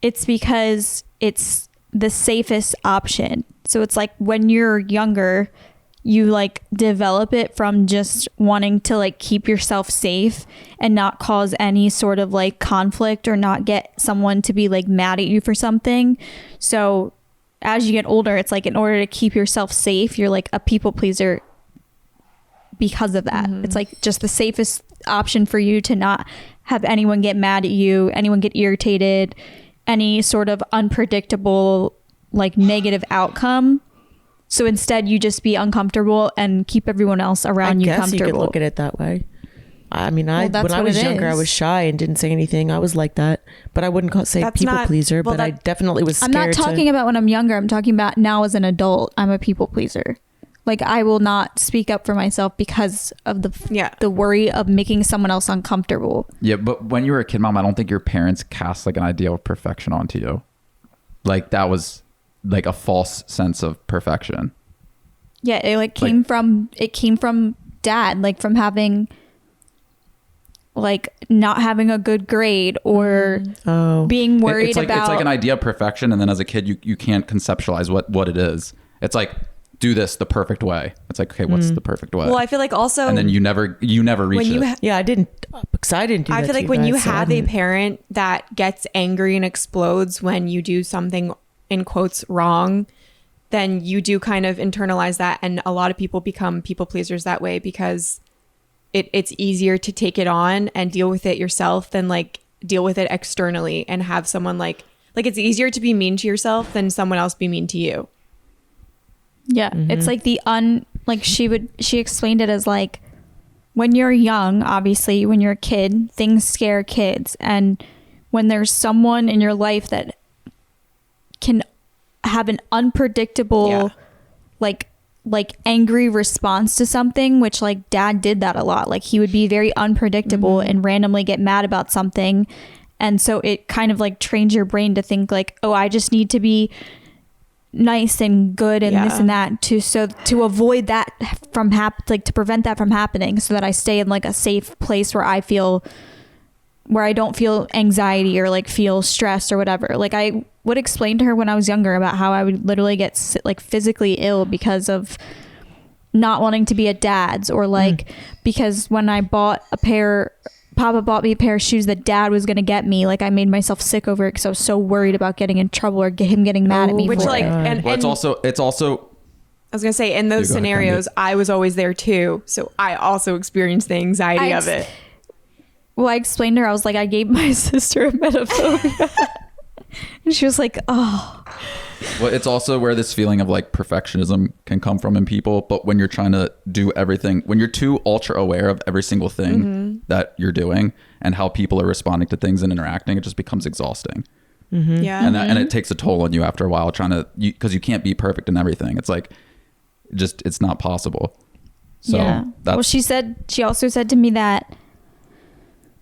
it's because it's the safest option. So it's like when you're younger, you like develop it from just wanting to like keep yourself safe and not cause any sort of like conflict, or not get someone to be like mad at you for something. So as you get older, it's like in order to keep yourself safe, you're like a people pleaser because of that. It's like just the safest option for you to not have anyone get mad at you, anyone get irritated, any sort of unpredictable like negative outcome. So instead you just be uncomfortable and keep everyone else around I you guess comfortable. you could look at it that way. I mean, Well, that's when I what was it younger, I is. was shy and didn't say anything. I was like that, but I wouldn't say That's people not- pleaser. well, But I that- definitely was I'm scared. not talking about when I'm younger. I'm talking about now as an adult. I'm a people pleaser. Like I will not speak up for myself because of the worry of making someone else uncomfortable. Yeah, but when you were a kid, Mom, I don't think your parents cast like an idea of perfection onto you. Like that was like a false sense of perfection. Yeah, it came from Dad, like from having like not having a good grade, or being worried It's like about it's like an idea of perfection, and then as a kid you can't conceptualize what it is. It's like, do this the perfect way. It's like, okay, what's the perfect way? Well, I feel like also, and then you never reach when you it. Yeah, I didn't. Because I didn't do I that feel to like when you guys, so I have a didn't- parent that gets angry and explodes when you do something in quotes wrong, then you do kind of internalize that. And a lot of people become people pleasers that way, because it's easier to take it on and deal with it yourself than like deal with it externally and have someone like it's easier to be mean to yourself than someone else be mean to you. Yeah, it's like she explained it as like when you're young, obviously when you're a kid, things scare kids, and when there's someone in your life that can have an unpredictable Yeah. like angry response to something, which like dad did that a lot. Like he would be very unpredictable and randomly get mad about something. And so it kind of like trains your brain to think like, oh, I just need to be nice and good and this and that to avoid that from to prevent that from happening, so that I stay in like a safe place where I don't feel anxiety or like feel stressed or whatever. Like I would explain to her when I was younger about how I would literally get like physically ill because of not wanting to be at dad's, or like because when I bought Papa bought me a pair of shoes that dad was going to get me, like I made myself sick over it because I was so worried about getting in trouble or him getting mad at me. Which for like, it. and Well, it's also I was gonna say, in those You go ahead, scenarios, I was always there too, so I also experienced the anxiety of it. Well, I explained to her, I was like, I gave my sister a metaphobia. And she was like, oh. Well, it's also where this feeling of like perfectionism can come from in people. But when you're trying to do everything, when you're too ultra aware of every single thing that you're doing and how people are responding to things and interacting, it just becomes exhausting. Yeah. And it takes a toll on you after a while because you can't be perfect in everything. It's like, it's not possible. So well, she also said to me that,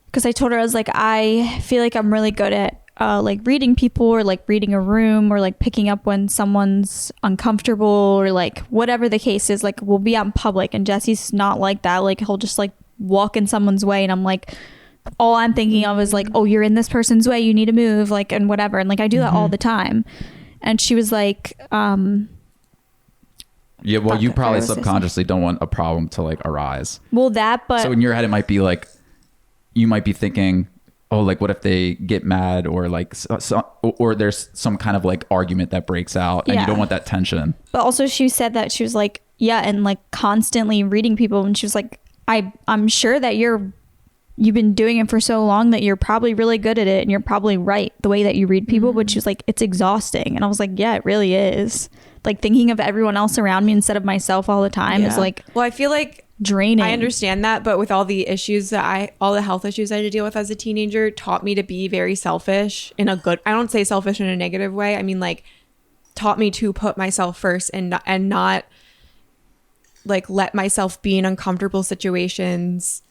because I told her, I was like, I feel like I'm really good at like reading people, or like reading a room, or like picking up when someone's uncomfortable, or like whatever the case is. Like we'll be out in public and Jesse's not like that. Like he'll just like walk in someone's way and I'm like, all I'm thinking of is like, oh, you're in this person's way, you need to move, like, and whatever. And like I do that all the time. And she was like, yeah, well, you probably Pharaoh system. subconsciously don't want a problem to like arise. well, but So in your head, it might be like, you might be thinking, oh, like what if they get mad, or like, or there's some kind of like argument that breaks out, and you Yeah. don't want that tension. But also she said that she was like, yeah, and like constantly reading people. And she was like, I'm sure that you've been doing it for so long that you're probably really good at it, and you're probably right the way that you read people. But she was like, it's exhausting. And I was like, yeah, it really is. Like thinking of everyone else around me instead of myself all the time is like, well, I feel like draining. I understand that, but with all the issues all the health issues I had to deal with as a teenager, taught me to be very selfish in a good, I don't say selfish in a negative way. I mean, like, taught me to put myself first and not like let myself be in uncomfortable situations,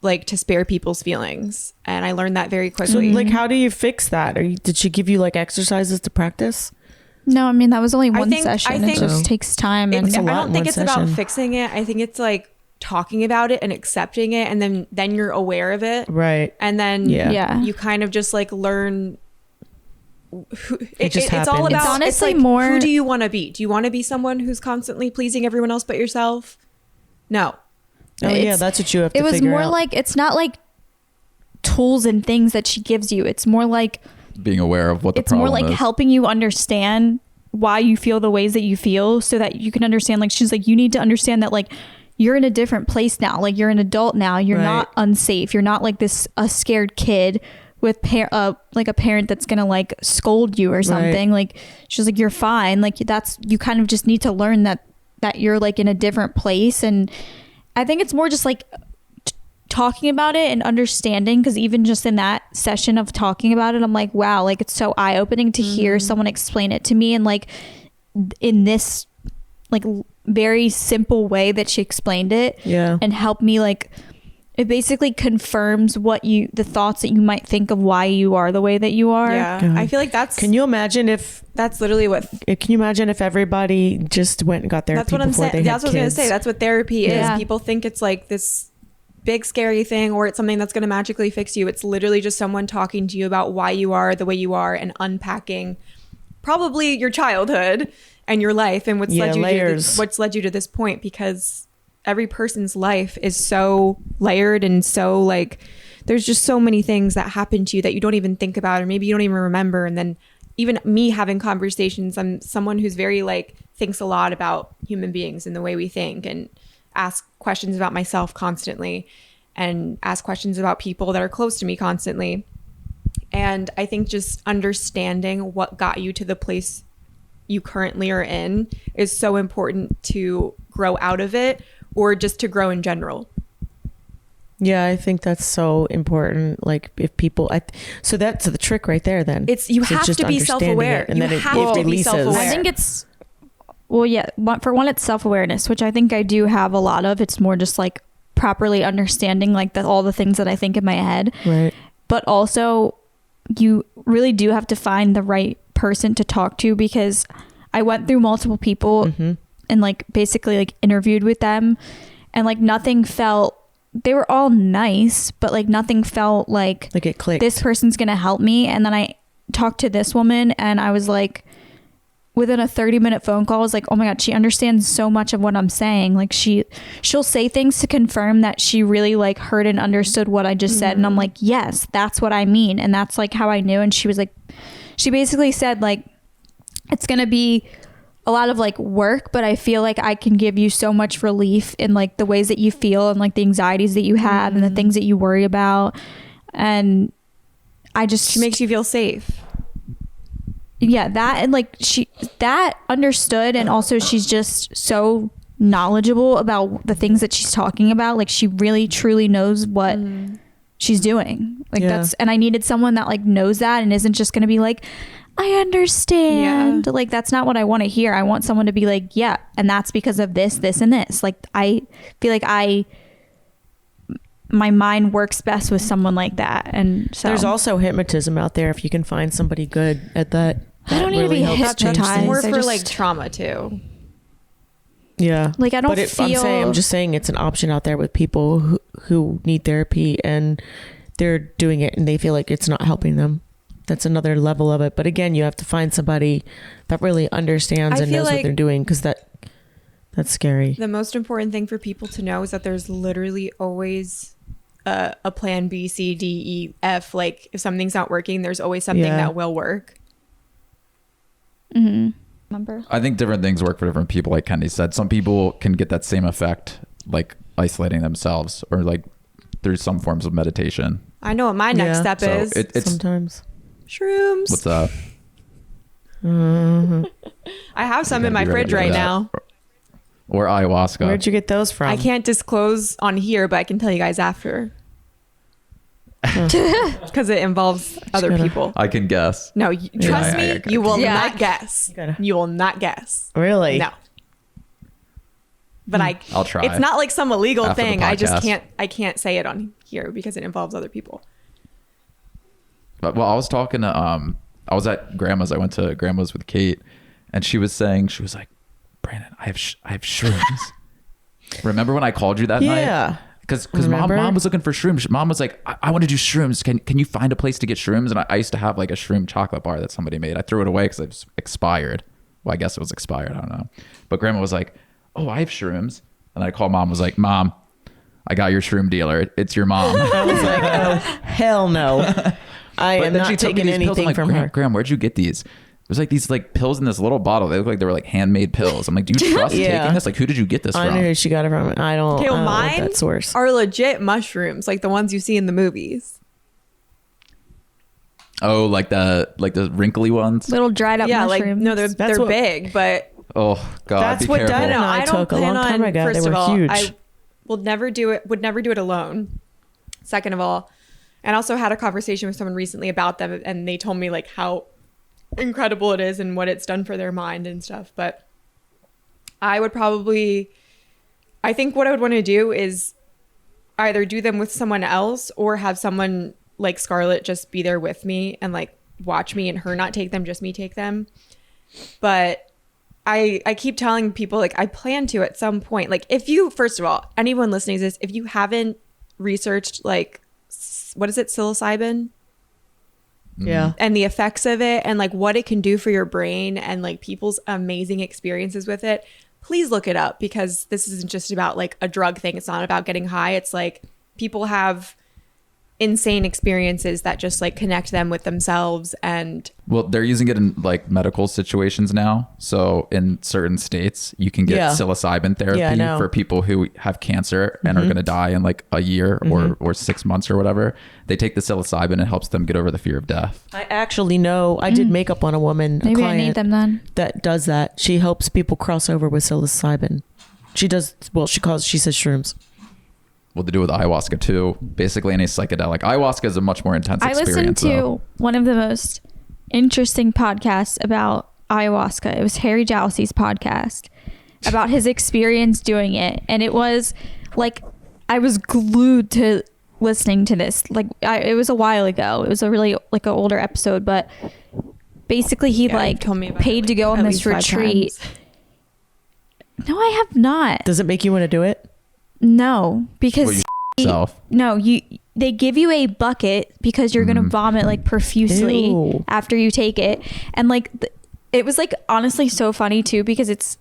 like to spare people's feelings. And I learned that very So, quickly. like, how do you fix that? Did she give you like exercises to practice? No, I mean, that was only one think- session. I It think- just takes time. And It's a I lot don't in think one it's about session. fixing it. I think it's like talking about it and accepting it, and then you're aware of it, Right. and then Yeah. you kind of just like learn who, just it's all happens. about, It's honestly like, more- who do you want to be? Do you want to be someone who's constantly pleasing everyone else but yourself? No. Oh, yeah, It's- that's what you have to it was figure more out. like, it's not like tools and things that she gives you. It's more like, Being aware of what the it's more problem like is. helping you understand why you feel the ways that you feel, so that you can understand, like, she's like, you need to understand that like you're in a different place now, like you're an adult now, you're Right. not unsafe, you're not like a scared kid with like a parent that's gonna like scold you or something. Like she's like, you're fine, like you kind of just need to learn that you're like in a different place. And I think it's more just like talking about it and understanding, because even just in that session of talking about it, I'm like, wow, like it's so eye-opening to hear someone explain it to me, and like in this like very simple way that she explained it, Yeah. and help me, like it basically confirms the thoughts that you might think of why you are the way that you are. Yeah. God. I feel like Can you imagine if everybody just went and got therapy that's what I'm before saying. they had That's what I was gonna kids? say. That's what therapy Yeah. is. People think it's like this big scary thing, or it's something that's going to magically fix you. It's literally just someone talking to you about why you are the way you are, and unpacking probably your childhood and your life and what's led you to this point, because every person's life is so layered and so like there's just so many things that happen to you that you don't even think about, or maybe you don't even remember. And then even me having conversations, I'm someone who's very like thinks a lot about human beings and the way we think, and ask questions about myself constantly, and ask questions about people that are close to me constantly. And I think just understanding what got you to the place you currently are in is so important to grow out of it, or just to grow in general. Yeah, I think that's so important. Like if people, so that's the trick right there. Then You So have just to be understanding self-aware. it, and You then have it to be releases. self-aware. I think it's, well, yeah, for one, it's self-awareness, which I think I do have a lot of. It's more just like properly understanding like all the things that I think in my head. Right. But also you really do have to find the right person to talk to, because I went through multiple people and like basically like interviewed with them, and like nothing felt, they were all nice, but like nothing felt like it clicked. this person's gonna help me. And then I talked to this woman, and I was like, within a 30-minute phone call, I was like, oh my God, she understands so much of what I'm saying. Like she'll say things to confirm that she really like heard and understood what I just said. And I'm like, yes, that's what I mean. And that's like how I knew. And she was like, she basically said like, it's gonna be a lot of like work, but I feel like I can give you so much relief in like the ways that you feel and like the anxieties that you have and the things that you worry about. And I just, She makes you feel safe. yeah, that, and like that understood. And also she's just so knowledgeable about the things that she's talking about. Like she really truly knows what she's doing. Like that's, and I needed someone that like knows that and isn't just going to be like, I understand. Like that's not what I want to hear. I want someone to be like, yeah, and that's because of this, this, and this. Like I feel like my mind works best with someone like that. And so There's also hypnotism out there if you can find somebody good at that. I don't need to be helps change hypnotized. things. More I for just- like trauma too. Yeah. Like I don't But feel. I'm just saying it's an option out there with people who need therapy and they're doing it and they feel like it's not helping them. That's another level of it. But again, you have to find somebody that really understands I and feel knows what like they're doing, because that's scary. The most important thing for people to know is that there's literally always a plan B, C, D, E, F. Like if something's not working, there's always something that will work. Remember? I think different things work for different people. Like Kenny said, some people can get that same effect, like isolating themselves or like through some forms of meditation. I know what my next step So is. it's Sometimes. Shrooms. what's up? I have some You in gotta my be ready fridge for right that. now. Or ayahuasca. Where'd you get those from? I can't disclose on here, but I can tell you guys after. Because it involves other gotta- people. I can guess. No, trust I me, got you will Yeah. not guess. gotta- You will not guess. Really? No. But I'll try. It's not like some illegal After the thing. I just podcast. can't say it on here because it involves other people. But well, I was talking to I was at grandma's. I went to grandma's with Kate, and she was like, Brandon, I have shrooms. Remember when I called you that night? Yeah. Because Remember? mom was looking for shrooms. Mom was like, I want to do shrooms. Can you find a place to get shrooms? And I used to have like a shroom chocolate bar that somebody made. I threw it away because it was expired. Well, I guess it was expired. I don't know. But grandma was like, oh, I have shrooms. And I called mom, was like, Mom, I got your shroom dealer. It's your mom. I was like, oh, hell no. I am not took me taking these pills. I'm anything like, from her. Graham, where'd you get these? There's like these like pills in this little bottle. They look like they were like handmade pills. I'm like, do you trust Yeah. taking this? Like, who did you get this I from? know who she got it from. I don't Okay, well, know mine that source. are legit mushrooms, like the ones you see in the movies. Oh, like the wrinkly ones. Little dried up Yeah, mushrooms. like no, they're That's what- big, but Oh God, That's be what careful. Dad and I don't took a plan long time on- ago. They First were of all, huge. I would never do it alone. Second of all, and also had a conversation with someone recently about them, and they told me like how incredible it is and what it's done for their mind and stuff. But I think what I would want to do is either do them with someone else or have someone like Scarlett just be there with me and like watch me and her not take them, just me take them. But I keep telling people like I plan to at some point. Like if you, first of all, anyone listening to this, if you haven't researched like what is it, psilocybin? Yeah. And the effects of it and like what it can do for your brain and like people's amazing experiences with it, please look it up, because this isn't just about like a drug thing. It's not about getting high. It's like people have insane experiences that just like connect them with themselves. And Well, they're using it in like medical situations now. So in certain states, you can get Yeah. psilocybin therapy Yeah, I know. for people who have cancer and are going to die in like a year or 6 months or whatever. They take the psilocybin and it helps them get over the fear of death. I actually know. I did makeup on a woman, a Maybe I client need them then. that does that. She helps people cross over with psilocybin. She does. Well, she says shrooms. what they do with ayahuasca too. Basically, any psychedelic. Ayahuasca is a much more intense I listened experience. to one of the most interesting podcasts about ayahuasca. It was Harry Jowsey's podcast about his experience doing it, and it was like I was glued to listening to this. Like it was a while ago. It was a really like an older episode, but basically he you've told me about paid it, to go on at this least 5 retreat. times. No, I have not. Does it make you want to do it? No, because Well, yourself. no, they give you a bucket because you're gonna vomit like profusely Ew. after you take it, and like it was like honestly so funny too because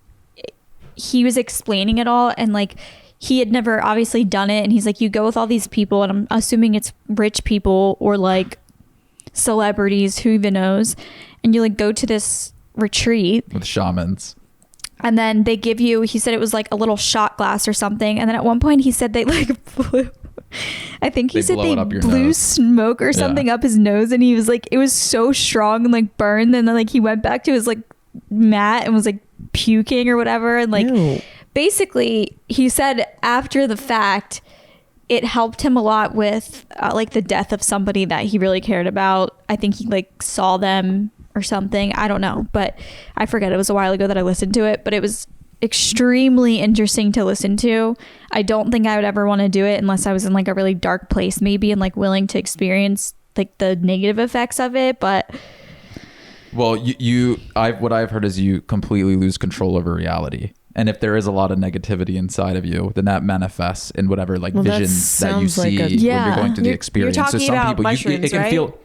he was explaining it all, and like he had never obviously done it, and he's like, you go with all these people, and I'm assuming it's rich people or like celebrities, who even knows, and you like go to this retreat with shamans. and then they give you, he said it was like a little shot glass or something, and then at one point he said they like blew, I think he They said blow they it up your blew nose. smoke or something up his nose, and he was like, it was so strong and like burned, and then like he went back to his like mat and was like puking or whatever, and like Ew. basically he said after the fact it helped him a lot with like the death of somebody that he really cared about. I think he like saw them or something, I don't know, but I forget. It was a while ago that I listened to it, but it was extremely interesting to listen to. I don't think I would ever want to do it unless I was in like a really dark place maybe, and like willing to experience like the negative effects of it. But Well, what I've heard is you completely lose control over reality. And if there is a lot of negativity inside of you, then that manifests in whatever like Well, that vision that you sounds like see a- when Yeah. you're going through the You're experience. talking about it mushrooms, can right? feel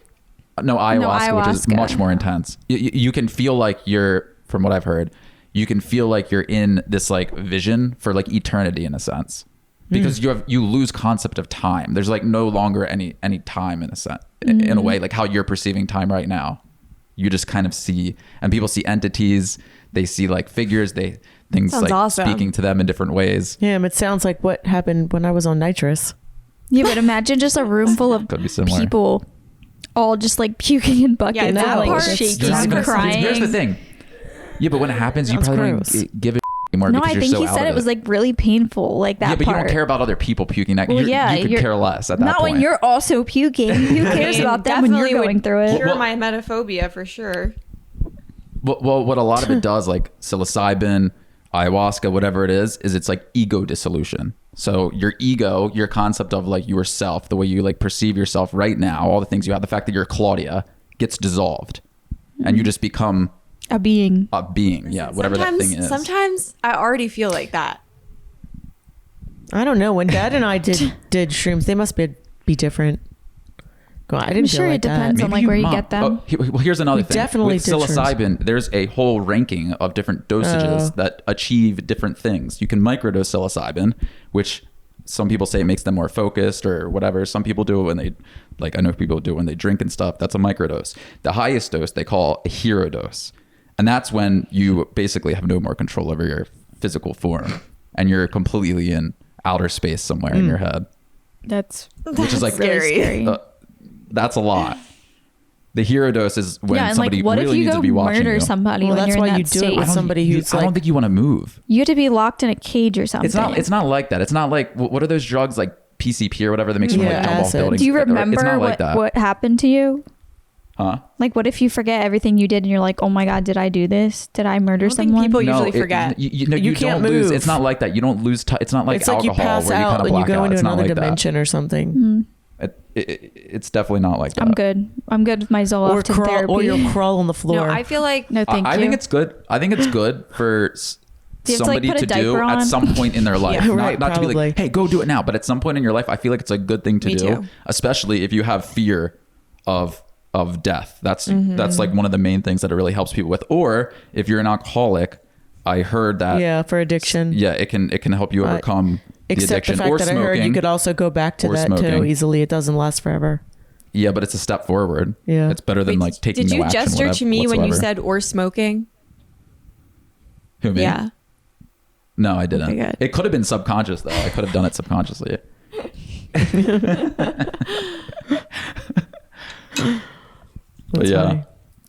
ayahuasca, which is ayahuasca. much more intense. You can feel like you're, from what I've heard, you can feel like you're in this like vision for like eternity in a sense, because you lose concept of time. There's like no longer any time in a sense, in a way, like how you're perceiving time right now. You just kind of see, and people see entities, they see like figures, things Sounds like awesome. speaking to them in different ways. Yeah, it sounds like what happened when I was on nitrous. yeah, but imagine just a room full of Could be similar. people all just like puking in buckets Yeah, and that like part shaking You're not and even- crying. Here's the thing. Yeah, but when it happens, you Sounds probably gross. don't give it anymore No, because I you're think so he out said of it was like really painful, like that yeah, but part. you don't care about other people puking. That Well, you could you're- care less at that Not point. when you're also puking. Who cares I mean, about them when you're definitely going would through it? Cure Well- my emetophobia for sure. Well, what a lot of it does, like psilocybin, ayahuasca, whatever it is it's like ego dissolution. So your ego, your concept of like yourself, the way you like perceive yourself right now, all the things you have, the fact that you're Claudia gets dissolved, and you just become A being. a being. Yeah, whatever that thing is. Sometimes I already feel like that. I don't know. When Dad and I did shrooms, they must be different. I didn't I'm feel sure like it depends that. on like where you get them. Well, here's another We thing. definitely With did shrooms. psilocybin, there's a whole ranking of different dosages that achieve different things. You can microdose psilocybin, which some people say makes them more focused or whatever. Some people do it when they, like I know people do it when they drink and stuff. That's a microdose. The highest dose they call a hero dose. And that's when you basically have no more control over your physical form and you're completely in outer space somewhere in your head. Which is like really scary. That's a lot. The hero dose is when yeah, and somebody like, what really if you needs go to be watching murder you. somebody Well, when that's you're in why that you do it state? with somebody who's I don't like, think you want to move. You have to be locked in a cage or something. It's not like that. It's not like what are those drugs like PCP or whatever that makes you Yeah, like jump off acid. buildings? Do you It's remember not like that. what happened to you? Huh? Like, what if you forget everything you did and you're like, oh my God, did I do this? Did I murder I don't think someone? people usually forget. You can't don't lose. move. It's not like that. You don't lose. It's not like it's like you alcohol pass where you out kind of and you black go out. into It's not another like dimension or something. It's definitely not like that. I'm good. I'm good with my Zoloft therapy. Or you'll crawl on the floor. No, I feel like No, thank you. I think it's good. I think it's good for Do you have to, like, somebody put a to diaper do at on? some point in their life. Yeah, right, not to be probably. like, hey, go do it now. But at some point in your life, I feel like it's a good thing to Me do, too. especially if you have fear of death. That's like one of the main things that it really helps people with. Or if you're an alcoholic, I heard that yeah, for addiction. yeah, it can help you overcome the Except addiction the fact or that smoking. I heard you could also go back to or that too smoking. easily. It doesn't last forever. Yeah, but it's a step forward. Yeah. It's better than Wait, like taking did you no action gesture to me when you whatsoever. said or smoking? Who, me? Yeah. No, I didn't. Okay, good. It could have been subconscious though. I could have done it subconsciously. But That's yeah, funny.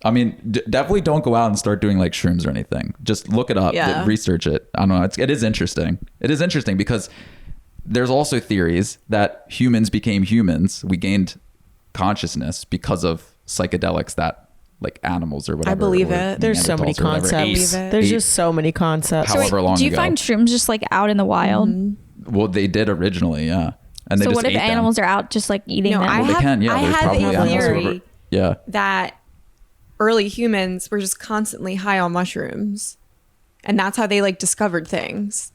I mean, definitely don't go out and start doing like shrooms or anything. Just look it up, Yeah. research it. I don't know. It is interesting. It is interesting because there's also theories that humans became humans. We gained consciousness because of psychedelics that like animals or whatever. I believe or it. There's so many Neanderthals or whatever concepts. ate- There's ate just so many concepts. however long do you ago. find shrooms just like out in the wild? Well, they did originally, yeah. And they So just what if ate them. animals are out just like eating No, them? I Well, they have- can, yeah. I There's have probably a animals who theory. are- yeah. that early humans were just constantly high on mushrooms, and that's how they like discovered things.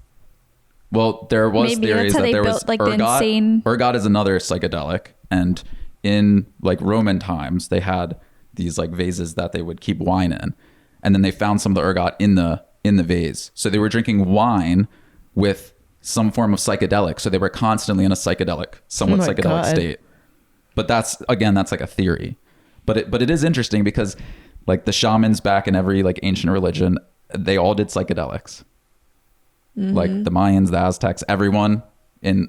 Well, there was Maybe theories that's how that they there built, was like, the ergot. insane- Ergot is another psychedelic, and in like Roman times, they had these like vases that they would keep wine in, and then they found some of the ergot in the vase. So they were drinking wine with some form of psychedelic. So they were constantly in a somewhat Oh my psychedelic God. state. But that's like a theory. But it is interesting because like the shamans back in every like ancient religion, they all did psychedelics. Like the Mayans, the Aztecs, everyone in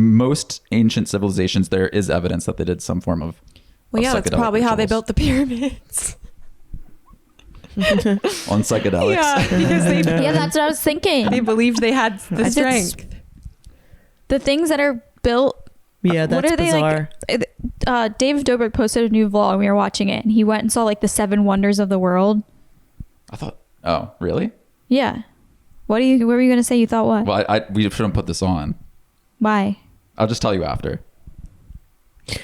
most ancient civilizations, there is evidence that they did some form of Well, yeah, that's psychedelic probably how they rituals. built the pyramids. On psychedelics. Yeah, because Yeah, that's what I was thinking. they believed they had the It's- strength. The things that are built. Yeah, what that's are they bizarre. like? Dave Dobrik posted a new vlog. We were watching it, and he went and saw like the 7 wonders of the world. I thought, oh, really? Yeah. What were you going to say? You thought what? Well, we shouldn't put this on. Why? I'll just tell you after.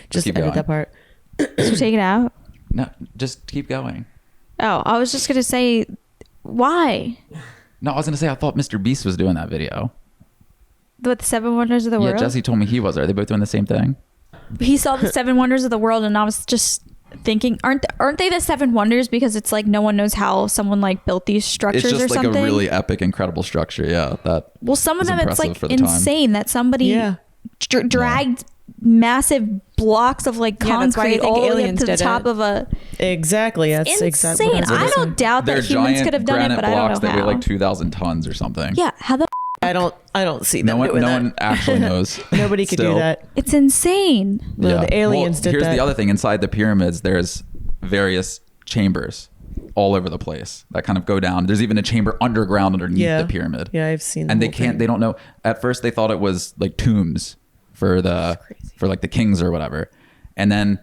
Just keep edit going. that part. So take it out. No, just keep going. Oh, I was just going to say, why? No, I was going to say, I thought Mr. Beast was doing that video. With the 7 wonders of the Yeah, world? Jesse told me he was. Are they both doing the same thing? He saw the 7 wonders of the world, and I was just thinking, aren't they the 7 wonders because it's like no one knows how someone like built these structures It's or just like something? a really epic, incredible structure. Yeah, that. Well, some of is them it's impressive like for the time. insane that somebody Yeah. dragged massive blocks of like Yeah, that's why I concrete think all the way up aliens to the did top it. of a Exactly. That's insane. exactly what I don't doubt They're that humans giant could have done it, granite but I don't blocks know that weigh how. like 2,000 tons or something. Yeah, how the I don't see No them one, doing no that. one actually knows. Nobody could Still. do that. it's insane. No, the aliens did here's that. the other thing. Inside the pyramids, there's various chambers all over the place that kind of go down. There's even a chamber underground underneath Yeah. the pyramid. Yeah, I've seen. And the they whole can't. thing. They don't know. At first, they thought it was like tombs for like the kings or whatever. And then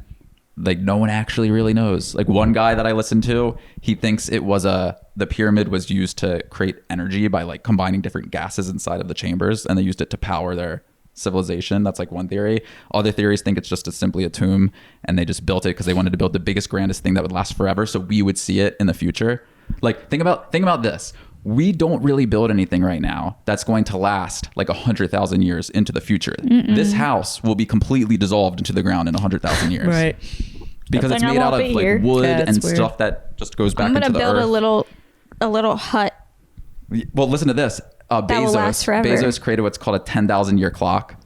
like no one actually really knows. Like one guy that I listened to, he thinks it was the pyramid was used to create energy by like combining different gases inside of the chambers, and they used it to power their civilization. That's like one theory. Other theories think it's just simply a tomb, and they just built it because they wanted to build the biggest, grandest thing that would last forever, so we would see it in the future. Like think about this. We don't really build anything right now that's going to last like 100,000 years into the future. This house will be completely dissolved into the ground in 100,000 years. Right. Because Good it's thing I made out won't of be like here. wood Yeah, it's and weird. stuff that just goes back I'm into gonna the build earth. a little hut. Well, listen to this. will last forever. Bezos created what's called a 10,000 year clock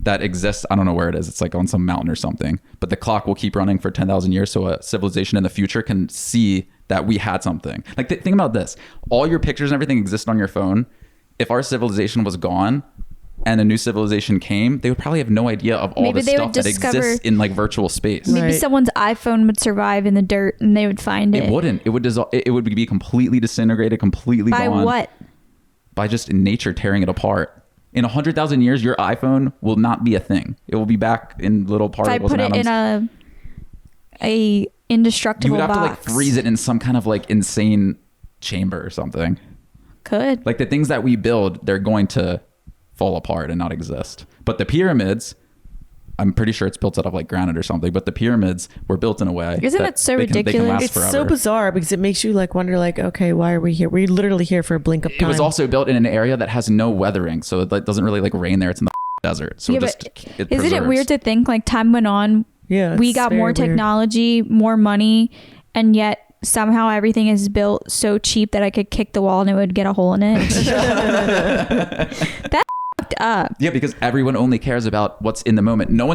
that exists. I don't know where it is. It's like on some mountain or something. But the clock will keep running for 10,000 years, so a civilization in the future can see that we had something. Like think about this. All your pictures and everything exist on your phone. If our civilization was gone and a new civilization came, they would probably have no idea of all Maybe the they stuff would that discover- exists in like virtual space. Right. Maybe someone's iPhone would survive in the dirt, and they would find it. It wouldn't. It would it would be completely disintegrated, completely By gone. what? By just nature tearing it apart. In 100,000 years, your iPhone will not be a thing. It will be back in little If I particles put and it atoms. in a indestructible You would have to like box. freeze it in some kind of like insane chamber or something. Could. Like the things that we build, they're going to fall apart and not exist. But the pyramids, I'm pretty sure it's built out of like granite or something, but the pyramids were built in a way. Isn't that it so they can ridiculous? last It's so forever. bizarre because it makes you like wonder, like, okay, why are we here? We're literally here for a blink of It time. was also built in an area that has no weathering, so it like, doesn't really like rain there. It's in the desert, so Yeah, it just but it isn't it preserves. weird to think like time went on? Yeah, we it's got very more weird. technology, more money, and yet somehow everything is built so cheap that I could kick the wall and it would get a hole in it. That's fucked up. Yeah, because everyone only cares about what's in the moment. No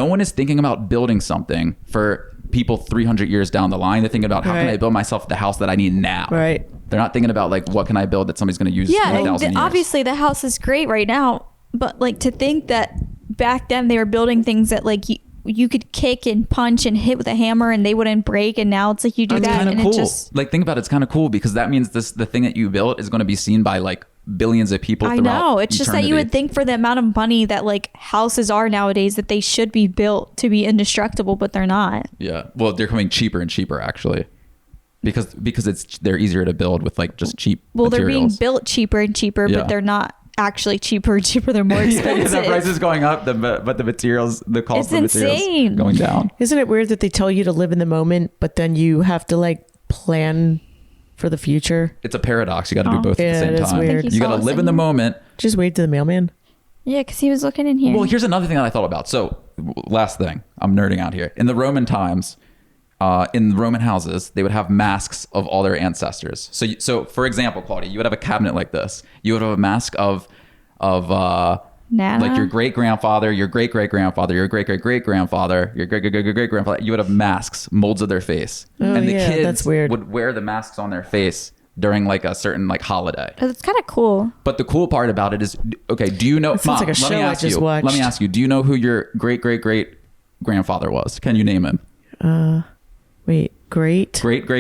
one is thinking about building something for people 300 years down the line. They're thinking about how can Right. I build myself the house that I need now. Right. They're not thinking about like what can I build that somebody's going to use Yeah, in and 1,000 years. obviously the house is great right now, but like to think that back then they were building things that like you could kick and punch and hit with a hammer and they wouldn't break, and now it's like you do It's that kind and of cool. it just Like think about it, it's kind of cool because that means the thing that you built is going to be seen by like billions of people I throughout know. It's just that you would think for the amount of money that like houses are nowadays that they should be built to be indestructible, but they're not. Yeah. Well, they're coming cheaper and cheaper actually. Because they're easier to build with like just cheap Well, they're being materials. built cheaper and cheaper, Yeah. but they're not actually cheaper and cheaper. They're more expensive. The price is going up, but the materials, the cost It's of materials insane. going down. Isn't it weird that they tell you to live in the moment, but then you have to like plan for the future? It's a paradox. You got to do Oh. both at Yeah, the same it is time. weird. You got to live in the moment. Just wait to the mailman. Yeah, because he was looking in here. Well, here's another thing that I thought about. So, last thing, I'm nerding out here. In the Roman times, in the Roman houses, they would have masks of all their ancestors. So for example, Claudia, you would have a cabinet like this. You would have a mask of Nana? like your great grandfather, your great great grandfather, your great great great grandfather, your great great great great grandfather. You would have masks, molds of their face, Oh, and the yeah, kids that's weird. would wear the masks on their face during like a certain like holiday. It's kind of cool. But the cool part about it is, okay, do you know? That sounds Mom, like a let me show I ask just you. watched. Let me ask you. Do you know who your great great great grandfather was? Can you name him? Wait, great? Great.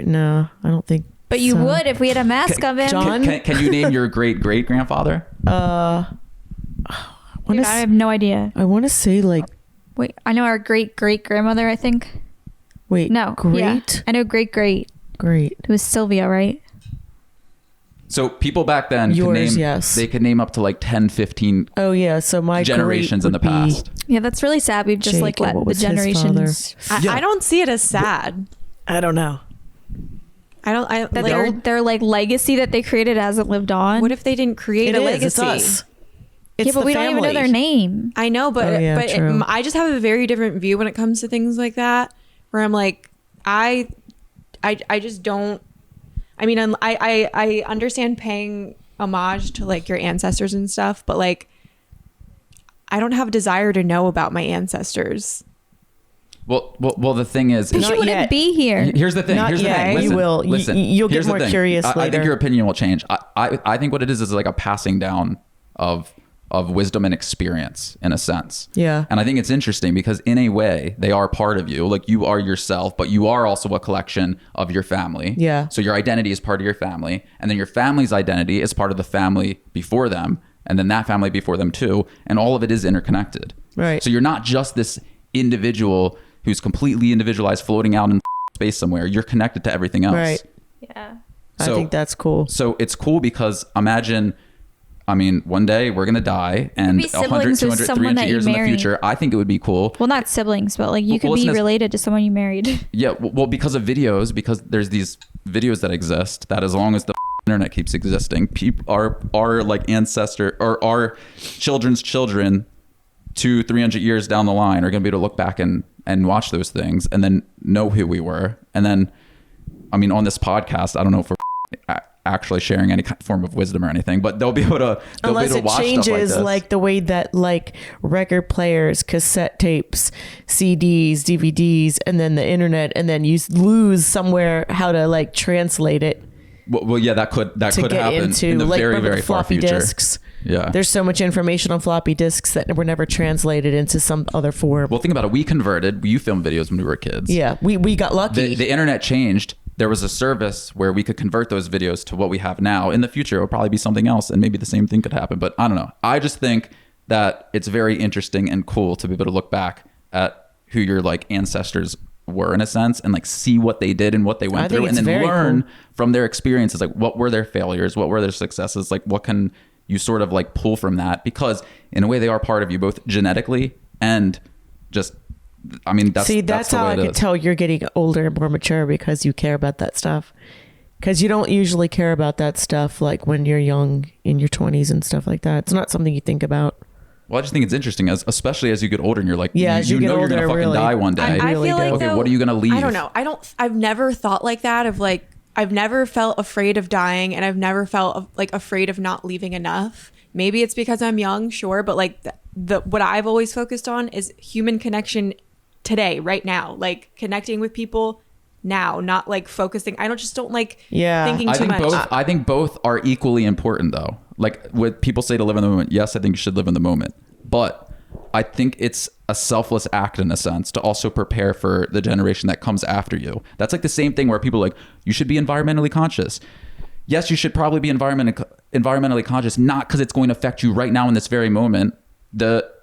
No, I don't think. But you so. would if we had a mask of him. John? Can you name your great great grandfather? Dude, I have no idea. I want to say like, Wait, I know our great great grandmother, I think. wait, No. great, Yeah. I know great great. great. It was Sylvia, right? So people back then could Yours, name, yes. they could name up to like 10, 15 Oh yeah, so my generations great in the would be- past. Yeah, that's really sad. We've just like Jacob, let what the was his generations. Yeah. I don't see it as sad. I don't know. I don't. I That like, their like legacy that they created hasn't lived on. what if they didn't create It a is. It's legacy? us. It's yeah, but the we don't even know family. their name. I know, but Oh, yeah, true. I just have a very different view when it comes to things like that. Where I'm like, I just don't. I mean, I understand paying homage to like your ancestors and stuff, but like, I don't have a desire to know about my ancestors. Well, the thing is, But Not you wouldn't yet. be here. here's the thing. Not Here's the yet. thing. You Listen, will. Listen. You'll get Here's the more thing. curious I think later. your opinion will change. I think what it is like a passing down of wisdom and experience in a sense. Yeah. And I think it's interesting because in a way they are part of you. Like you are yourself, but you are also a collection of your family. Yeah. So your identity is part of your family, and then your family's identity is part of the family before them, and then that family before them too, and all of it is interconnected. Right. So you're not just this individual who's completely individualized floating out in space somewhere. You're connected to everything else. Right. Yeah. I think that's cool. So it's cool because imagine, I mean, one day we're going to die and be 100, siblings with 200, someone 300 that you years in the marry. future. I think it would be cool. Well, not siblings, but like you could Well, be listen, related to someone you married. Yeah. Well, because of videos, because there's these videos that exist that as long as the internet keeps existing, people our like ancestor or our children's children 200-300 years down the line are going to be able to look back and watch those things and then know who we were. And then, I mean, on this podcast, I don't know if we're actually sharing any form of wisdom or anything, but they'll be able to Unless be able to it watch changes stuff like this. like the way that like record players, cassette tapes, CDs, DVDs, and then the internet, and then you lose somewhere how to like translate it Well, yeah, that could to happen get into in the like very, remember very the far floppy future. disks. Yeah. There's so much information on floppy disks that were never translated into some other form. Well, think about it. We converted. You filmed videos when we were kids. Yeah, we got lucky. The internet changed. There was a service where we could convert those videos to what we have now. In the future, it will probably be something else, and maybe the same thing could happen. But I don't know. I just think that it's very interesting and cool to be able to look back at who your like ancestors were in a sense and like see what they did and what they I went think through and it's then very learn cool. from their experiences. Like what were their failures? What were their successes? Like what can you sort of like pull from that? Because in a way they are part of you both genetically and just, I mean, that's that's the how way I it could is. tell you're getting older and more mature because you care about that stuff. Because you don't usually care about that stuff like when you're young in your 20s and stuff like that. It's not something you think about. Well, I just think it's interesting, especially as you get older and you're like, Yeah, as you get know you're gonna older, fucking really. die one day. I really feel like do. Okay, though, what are you gonna leave? I don't know. I've never thought like that of like, I've never felt afraid of dying, and I've never felt like afraid of not leaving enough. Maybe it's because I'm young, sure, but like the what I've always focused on is human connection today, right now, like connecting with people now, not like focusing. I don't like Yeah. thinking I too think much. I think both are equally important, though. Like what people say to live in the moment. Yes, I think you should live in the moment, but I think it's a selfless act in a sense to also prepare for the generation that comes after you. That's like the same thing where people are like, you should be environmentally conscious. yes, you should probably be environmentally conscious, not because it's going to affect you right now in this very moment.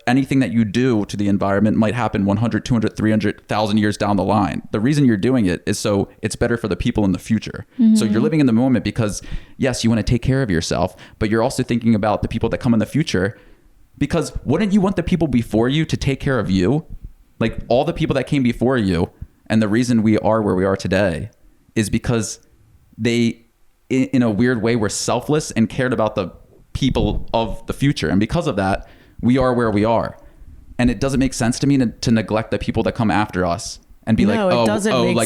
Anything that you do to the environment might happen 100, 200, 300,000 years down the line. The reason you're doing it is so it's better for the people in the future. So you're living in the moment because, yes, you want to take care of yourself, but you're also thinking about the people that come in the future, because wouldn't you want the people before you to take care of you? Like all the people that came before you, and the reason we are where we are today is because they, in a weird way, were selfless and cared about the people of the future. And because of that, we are where we are. And it doesn't make sense to me to neglect the people that come after us and be like,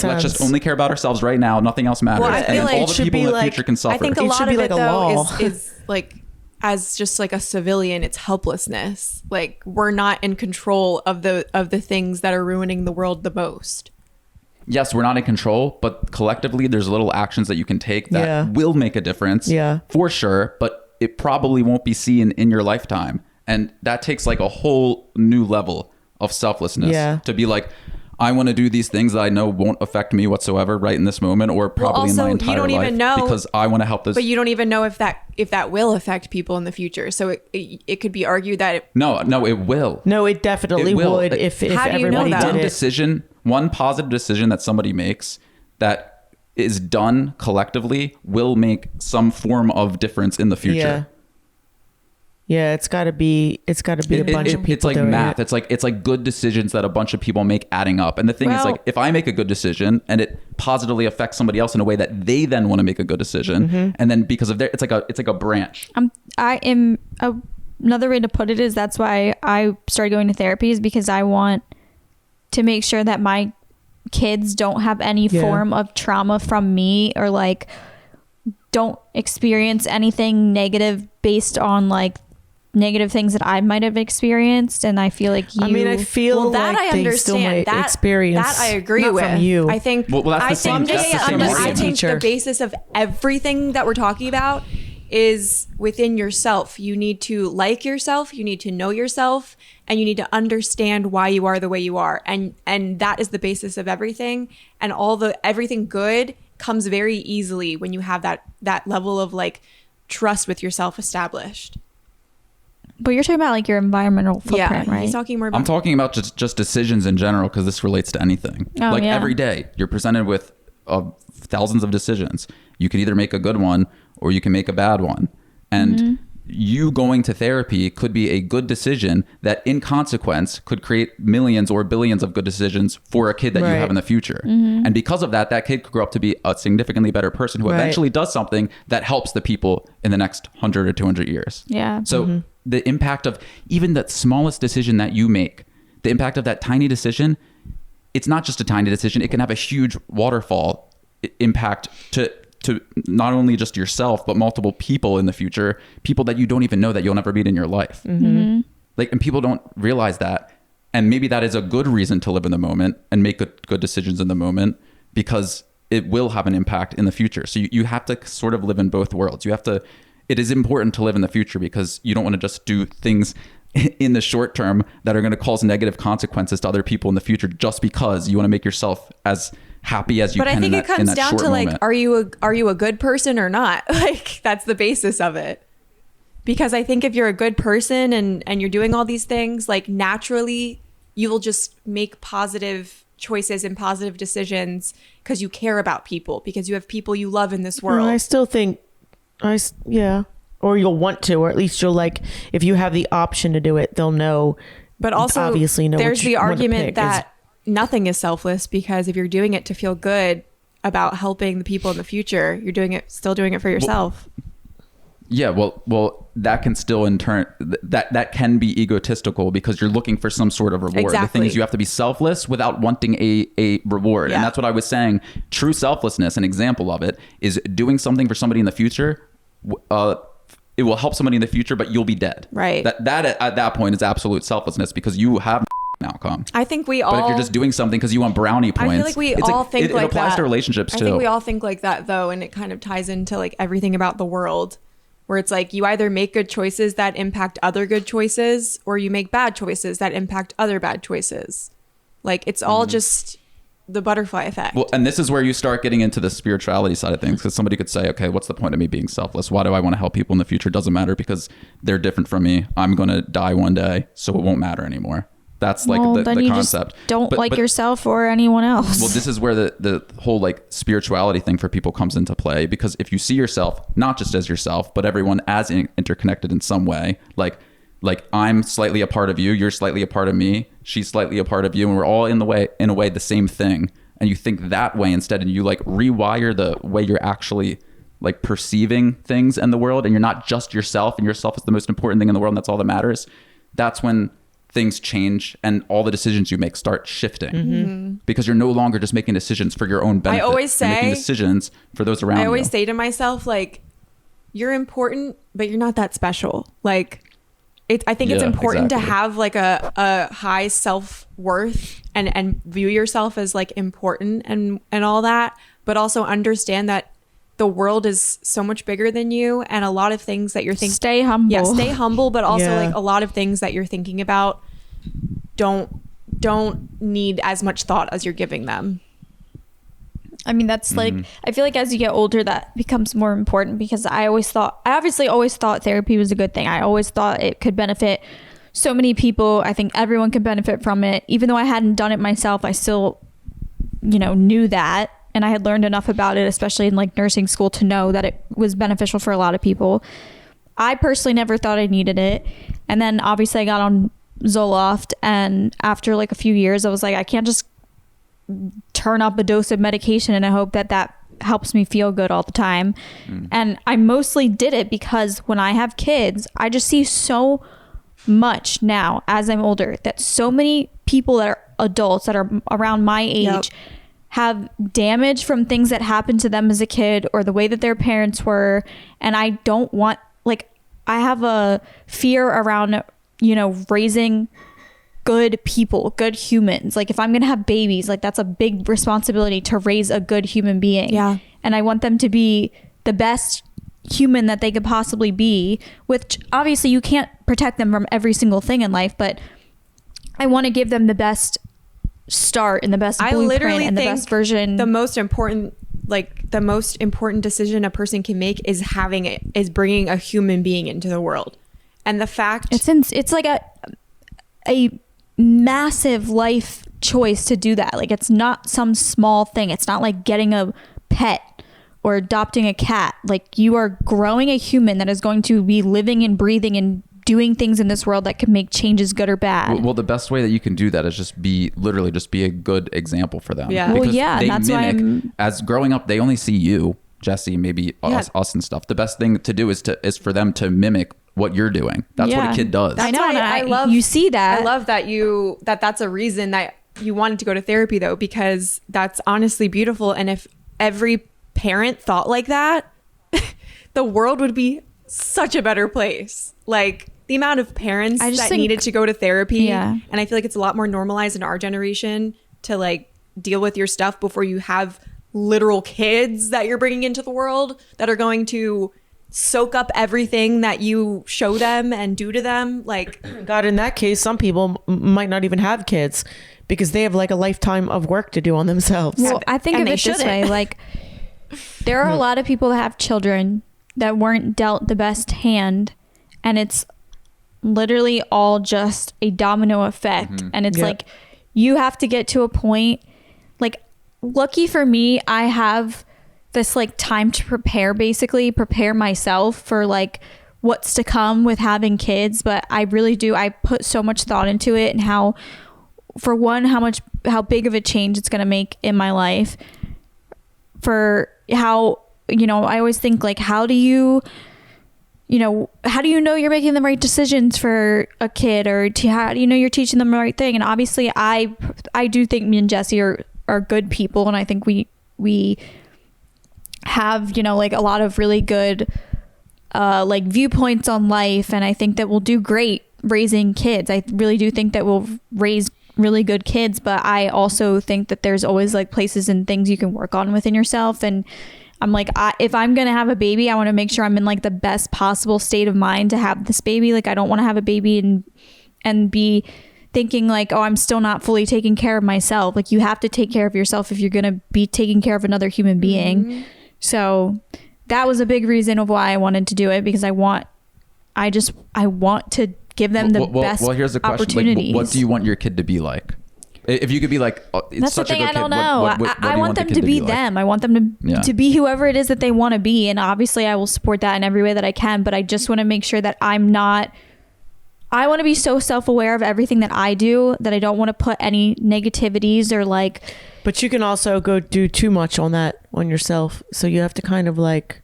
let's just only care about ourselves right now. Nothing else matters. Well, I feel like all the people in the future can suffer. I think a It lot should of be it like a though law. is like, as just like a civilian, it's helplessness. Like we're not in control of the things that are ruining the world the most. Yes, we're not in control, but collectively there's little actions that you can take that will make a difference. Yeah. For sure, but it probably won't be seen in your lifetime. And that takes like a whole new level of selflessness to be like, I want to do these things that I know won't affect me whatsoever right in this moment, or probably in my entire you don't life, even know, because I want to help this. But you don't even know if that will affect people in the future. So it could be argued that No, it will. No, it definitely would if How do you know everybody that? did it. One positive decision that somebody makes that is done collectively will make some form of difference in the future. Yeah, it's got to be a bunch of people. It's like doing math. it. It's like good decisions that a bunch of people make adding up. And the thing is, like, if I make a good decision and it positively affects somebody else in a way that they then want to make a good decision, and then because of their, it's like a branch. Another way to put it is that's why I started going to therapy, is because I want to make sure that my kids don't have any form of trauma from me, or like don't experience anything negative based on like negative things that I might have experienced. And I feel like I feel that like I they still understand might experience that I agree not with from you. I think that's the same I think teacher. the basis of everything that we're talking about is within yourself. You need to like yourself, you need to know yourself, and you need to understand why you are the way you are. And that is the basis of everything. And everything good comes very easily when you have that level of like trust with yourself established. But you're talking about like your environmental footprint, right? He's talking more about. I'm talking about just decisions in general, because this relates to anything. Every day you're presented with thousands of decisions. You can either make a good one or you can make a bad one. And you going to therapy could be a good decision that in consequence could create millions or billions of good decisions for a kid that you have in the future. And because of that kid could grow up to be a significantly better person who eventually does something that helps the people in the next 100 or 200 years. Yeah. So the impact of even the smallest decision that you make, the impact of that tiny decision, it's not just a tiny decision. It can have a huge waterfall impact to not only just yourself, but multiple people in the future, people that you don't even know that you'll never meet in your life. Like, and people don't realize that. And maybe that is a good reason to live in the moment and make good decisions in the moment, because it will have an impact in the future. So you have to sort of live in both worlds. It is important to live in the future, because you don't want to just do things in the short term that are going to cause negative consequences to other people in the future, just because you want to make yourself as happy as you can. But I think it comes down to like, moment. are you a good person or not? Like, that's the basis of it. Because I think if you're a good person and you're doing all these things, like naturally you will just make positive choices and positive decisions because you care about people, because you have people you love in this world. I still think or you'll want to, or at least you'll, like, if you have the option to do it, they'll know. But also obviously know there's what you the want to argument pick that nothing is selfless, because if you're doing it to feel good about helping the people in the future, you're still doing it for yourself. Well, that can still in turn that can be egotistical, because you're looking for some sort of reward. Exactly. The thing is, you have to be selfless without wanting a reward. Yeah. And that's what I was saying. True selflessness, an example of it, is doing something for somebody in the future. It will help somebody in the future, but you'll be dead. Right. That at that point is absolute selflessness, because you have outcome. I think we all. But if you're just doing something because you want brownie points, I feel like we all think it like applies that. to relationships too. I think we all think like that though, and it kind of ties into like everything about the world, where it's like you either make good choices that impact other good choices, or you make bad choices that impact other bad choices. Like it's all just the butterfly effect. Well, and this is where you start getting into the spirituality side of things, because somebody could say, okay, what's the point of me being selfless? Why do I want to help people in the future? It doesn't matter because they're different from me. I'm going to die one day, so it won't matter anymore. That's like the concept. Just don't like yourself or anyone else. Well, this is where the whole like spirituality thing for people comes into play, because if you see yourself not just as yourself, but everyone as interconnected in some way, like I'm slightly a part of you, you're slightly a part of me, she's slightly a part of you, and we're all in a way the same thing. And you think that way instead, and you like rewire the way you're actually like perceiving things in the world, and you're not just yourself, and yourself is the most important thing in the world, and that's all that matters. That's when things change and all the decisions you make start shifting, because you're no longer just making decisions for your own benefit. I always say, you're making decisions for those around you. I always say to myself, like, you're important, but you're not that special. Like, I think it's important to have like a high self-worth and view yourself as like important and all that, but also understand that the world is so much bigger than you, and a lot of things that you're thinking. Stay humble. Yeah, stay humble, but also like a lot of things that you're thinking about don't need as much thought as you're giving them. I mean, that's like, I feel like as you get older, that becomes more important, because I obviously always thought therapy was a good thing. I always thought it could benefit so many people. I think everyone could benefit from it. Even though I hadn't done it myself, I still, knew that. And I had learned enough about it, especially in like nursing school, to know that it was beneficial for a lot of people. I personally never thought I needed it. And then obviously I got on Zoloft, and after like a few years, I was like, I can't just turn up a dose of medication and I hope that helps me feel good all the time. And I mostly did it because when I have kids, I just see so much now as I'm older that so many people that are adults that are around my age have damage from things that happened to them as a kid or the way that their parents were. And I don't want, like, I have a fear around, raising good people, good humans. Like, if I'm gonna have babies, like, that's a big responsibility to raise a good human being. Yeah. And I want them to be the best human that they could possibly be, which obviously you can't protect them from every single thing in life, but I want to give them the best start and the best blueprint and the best version. The most important decision a person can make is bringing a human being into the world. And the fact it's like a massive life choice to do that. Like, it's not some small thing. It's not like getting a pet or adopting a cat. Like, you are growing a human that is going to be living and breathing and doing things in this world that can make changes, good or bad. Well, the best way that you can do that is just be a good example for them. Yeah. Well, yeah, and that's why as growing up, they only see you, Jesse, maybe us and stuff. The best thing to do is for them to mimic what you're doing. That's what a kid does. I know. Why I love, you see that. I love that that's a reason that you wanted to go to therapy, though, because that's honestly beautiful. And if every parent thought like that, the world would be such a better place. Like, the amount of parents that needed to go to therapy. Yeah. And I feel like it's a lot more normalized in our generation to like deal with your stuff before you have literal kids that you're bringing into the world that are going to soak up everything that you show them and do to them. Like, God, in that case, some people might not even have kids because they have like a lifetime of work to do on themselves. Well, I think of it this way, like, there are a lot of people that have children that weren't dealt the best hand, and it's literally all just a domino effect. And it's like, you have to get to a point, like, lucky for me, I have this like time to prepare myself for like what's to come with having kids. But I really do, I put so much thought into it, and how big of a change it's going to make in my life. For how, I always think, like, how do you know you're making the right decisions for a kid, or how do you know you're teaching them the right thing? And obviously I do think me and Jesse are good people, and I think we have, like, a lot of really good like viewpoints on life, and I think that we'll do great raising kids. I really do think that we'll raise really good kids, but I also think that there's always like places and things you can work on within yourself. And I'm like, if I'm gonna have a baby, I want to make sure I'm in like the best possible state of mind to have this baby. Like, I don't want to have a baby and be thinking like, oh, I'm still not fully taking care of myself. Like, you have to take care of yourself if you're going to be taking care of another human being. So that was a big reason of why I wanted to do it, because I want to give them the best well, here's the question. opportunities. Like, what do you want your kid to be like? If you could be like, it's that's such the thing. a good I don't kid, know. what do I you want them the to kid be like? them. I want them to be whoever it is that they want to be. And obviously I will support that in every way that I can, but I just want to make sure that I want to be so self-aware of everything that I do that I don't want to put any negativities or like. But you can also go do too much on yourself. So you have to kind of like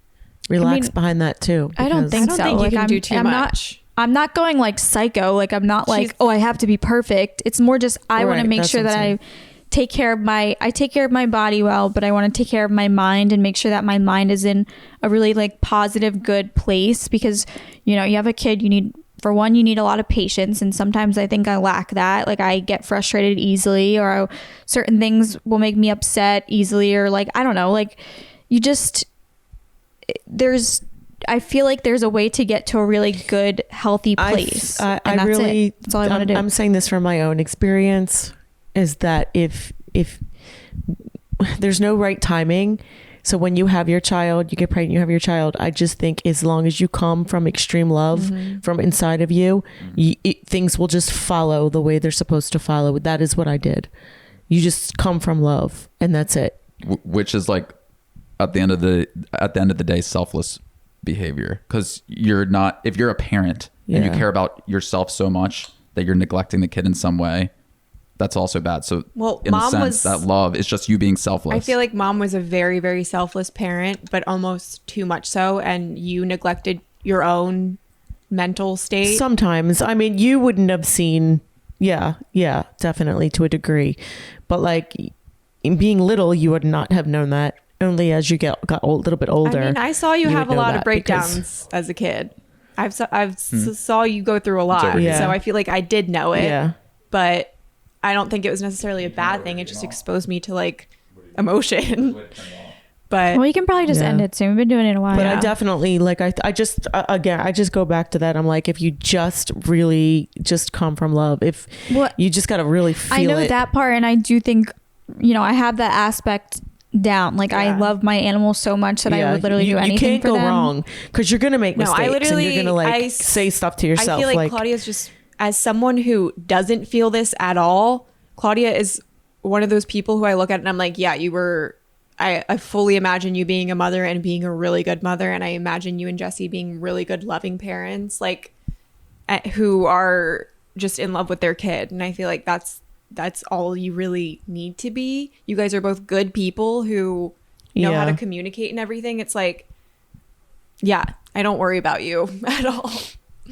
relax behind that too. I don't think so. You can do too much. I'm not going like psycho. Like, I'm not like, I have to be perfect. It's more just, I want to make sure that I take care of my body well, but I want to take care of my mind and make sure that my mind is in a really like positive, good place, because, you have a kid, you need a lot of patience. And sometimes I think I lack that. Like, I get frustrated easily, or certain things will make me upset easily, or like, I don't know, like I feel like there's a way to get to a really good, healthy place. That's all I want to do. I'm saying this from my own experience, is that if there's no right timing, so when you have your child, you get pregnant, you have your child, I just think as long as you come from extreme love from inside of you, things will just follow the way they're supposed to follow. That is what I did. You just come from love, and that's it. Which is like, at the end of the day, selfless behavior, because if you're a parent and you care about yourself so much that you're neglecting the kid in some way, that's also bad. So in a sense, that love is just you being selfless. I feel like mom was a very, very selfless parent, but almost too much so, and you neglected your own mental state. Sometimes. I mean, you wouldn't have seen, yeah, definitely, to a degree, but like in being little, you would not have known that. Only as you got a little bit older. I mean, I saw you have a lot of breakdowns as a kid. I've saw you go through a lot. So I feel like I did know it. Yeah. But I don't think it was necessarily a bad thing. It just exposed me to like emotion. But you can probably just end it soon. We've been doing it a while. But I definitely like I just go back to that. I'm like, if you just really just come from love, you just got to really feel it. I know that part, and I do think I have that aspect down. Like, I love my animals so much that I would literally do anything for them. You can't go wrong, because you're gonna make mistakes, and you're gonna say stuff to yourself. I feel like Claudia's just, as someone who doesn't feel this at all, Claudia is one of those people who I look at and I'm like, yeah, I fully imagine you being a mother and being a really good mother, and I imagine you and Jesse being really good, loving parents, like who are just in love with their kid. And I feel like that's all you really need to be. You guys are both good people who know how to communicate and everything. It's like, I don't worry about you at all.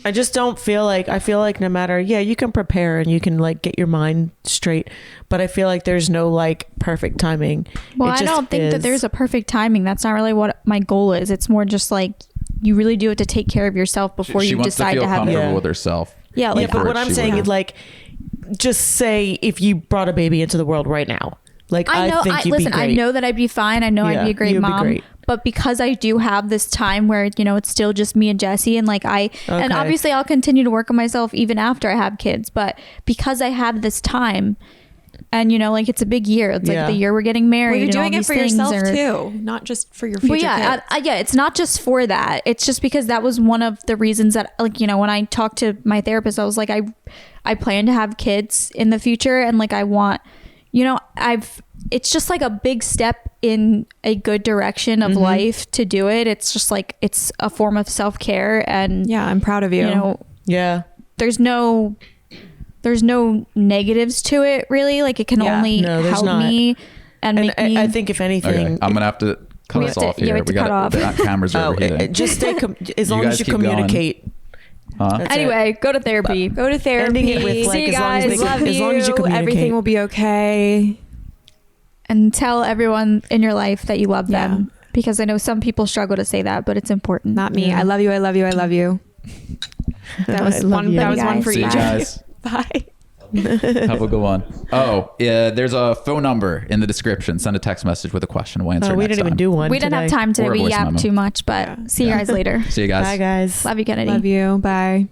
I just don't feel like, I feel like no matter, you can prepare and you can like get your mind straight, but I feel like there's no like perfect timing. Well, I don't think that there's a perfect timing. That's not really what my goal is. It's more just like, you really do it to take care of yourself before you decide to have comfortable with herself. Yeah, like but what I'm saying is like, just say if you brought a baby into the world right now, like I think you'd be great. I know that I'd be fine. I know I'd be a great mom. But because I do have this time where it's still just me and Jesse, and like and obviously I'll continue to work on myself even after I have kids. But because I have this time, and like it's a big year. It's like the year we're getting married. Well, you're doing and it for yourself too, not just for your future kids. It's not just for that. It's just because that was one of the reasons that, like, when I talked to my therapist, I was like, I plan to have kids in the future, and like I want, it's just like a big step in a good direction of life to do it. It's just like, it's a form of self-care, and I'm proud of you. There's no negatives to it, really. Like, it can only help me and make me. I think if anything, I'm gonna have to cut us off here. We got the cameras are overheating. Just stay as long as you communicate. Anyway, go to therapy. Go to therapy. Ending it with, like, see you guys. Love you. As long as you communicate, everything will be okay. And tell everyone in your life that you love them, because I know some people struggle to say that, but it's important. Not me. I love you. I love you. I love you. That was one. That was one for you guys. Bye. Have a good one. Oh, yeah, there's a phone number in the description. Send a text message with a question. We'll answer. We didn't even do one. We didn't have time today. We yapped too much, but see you guys later. See you guys. Bye, guys. Love you, Kennedy. Love you. Bye.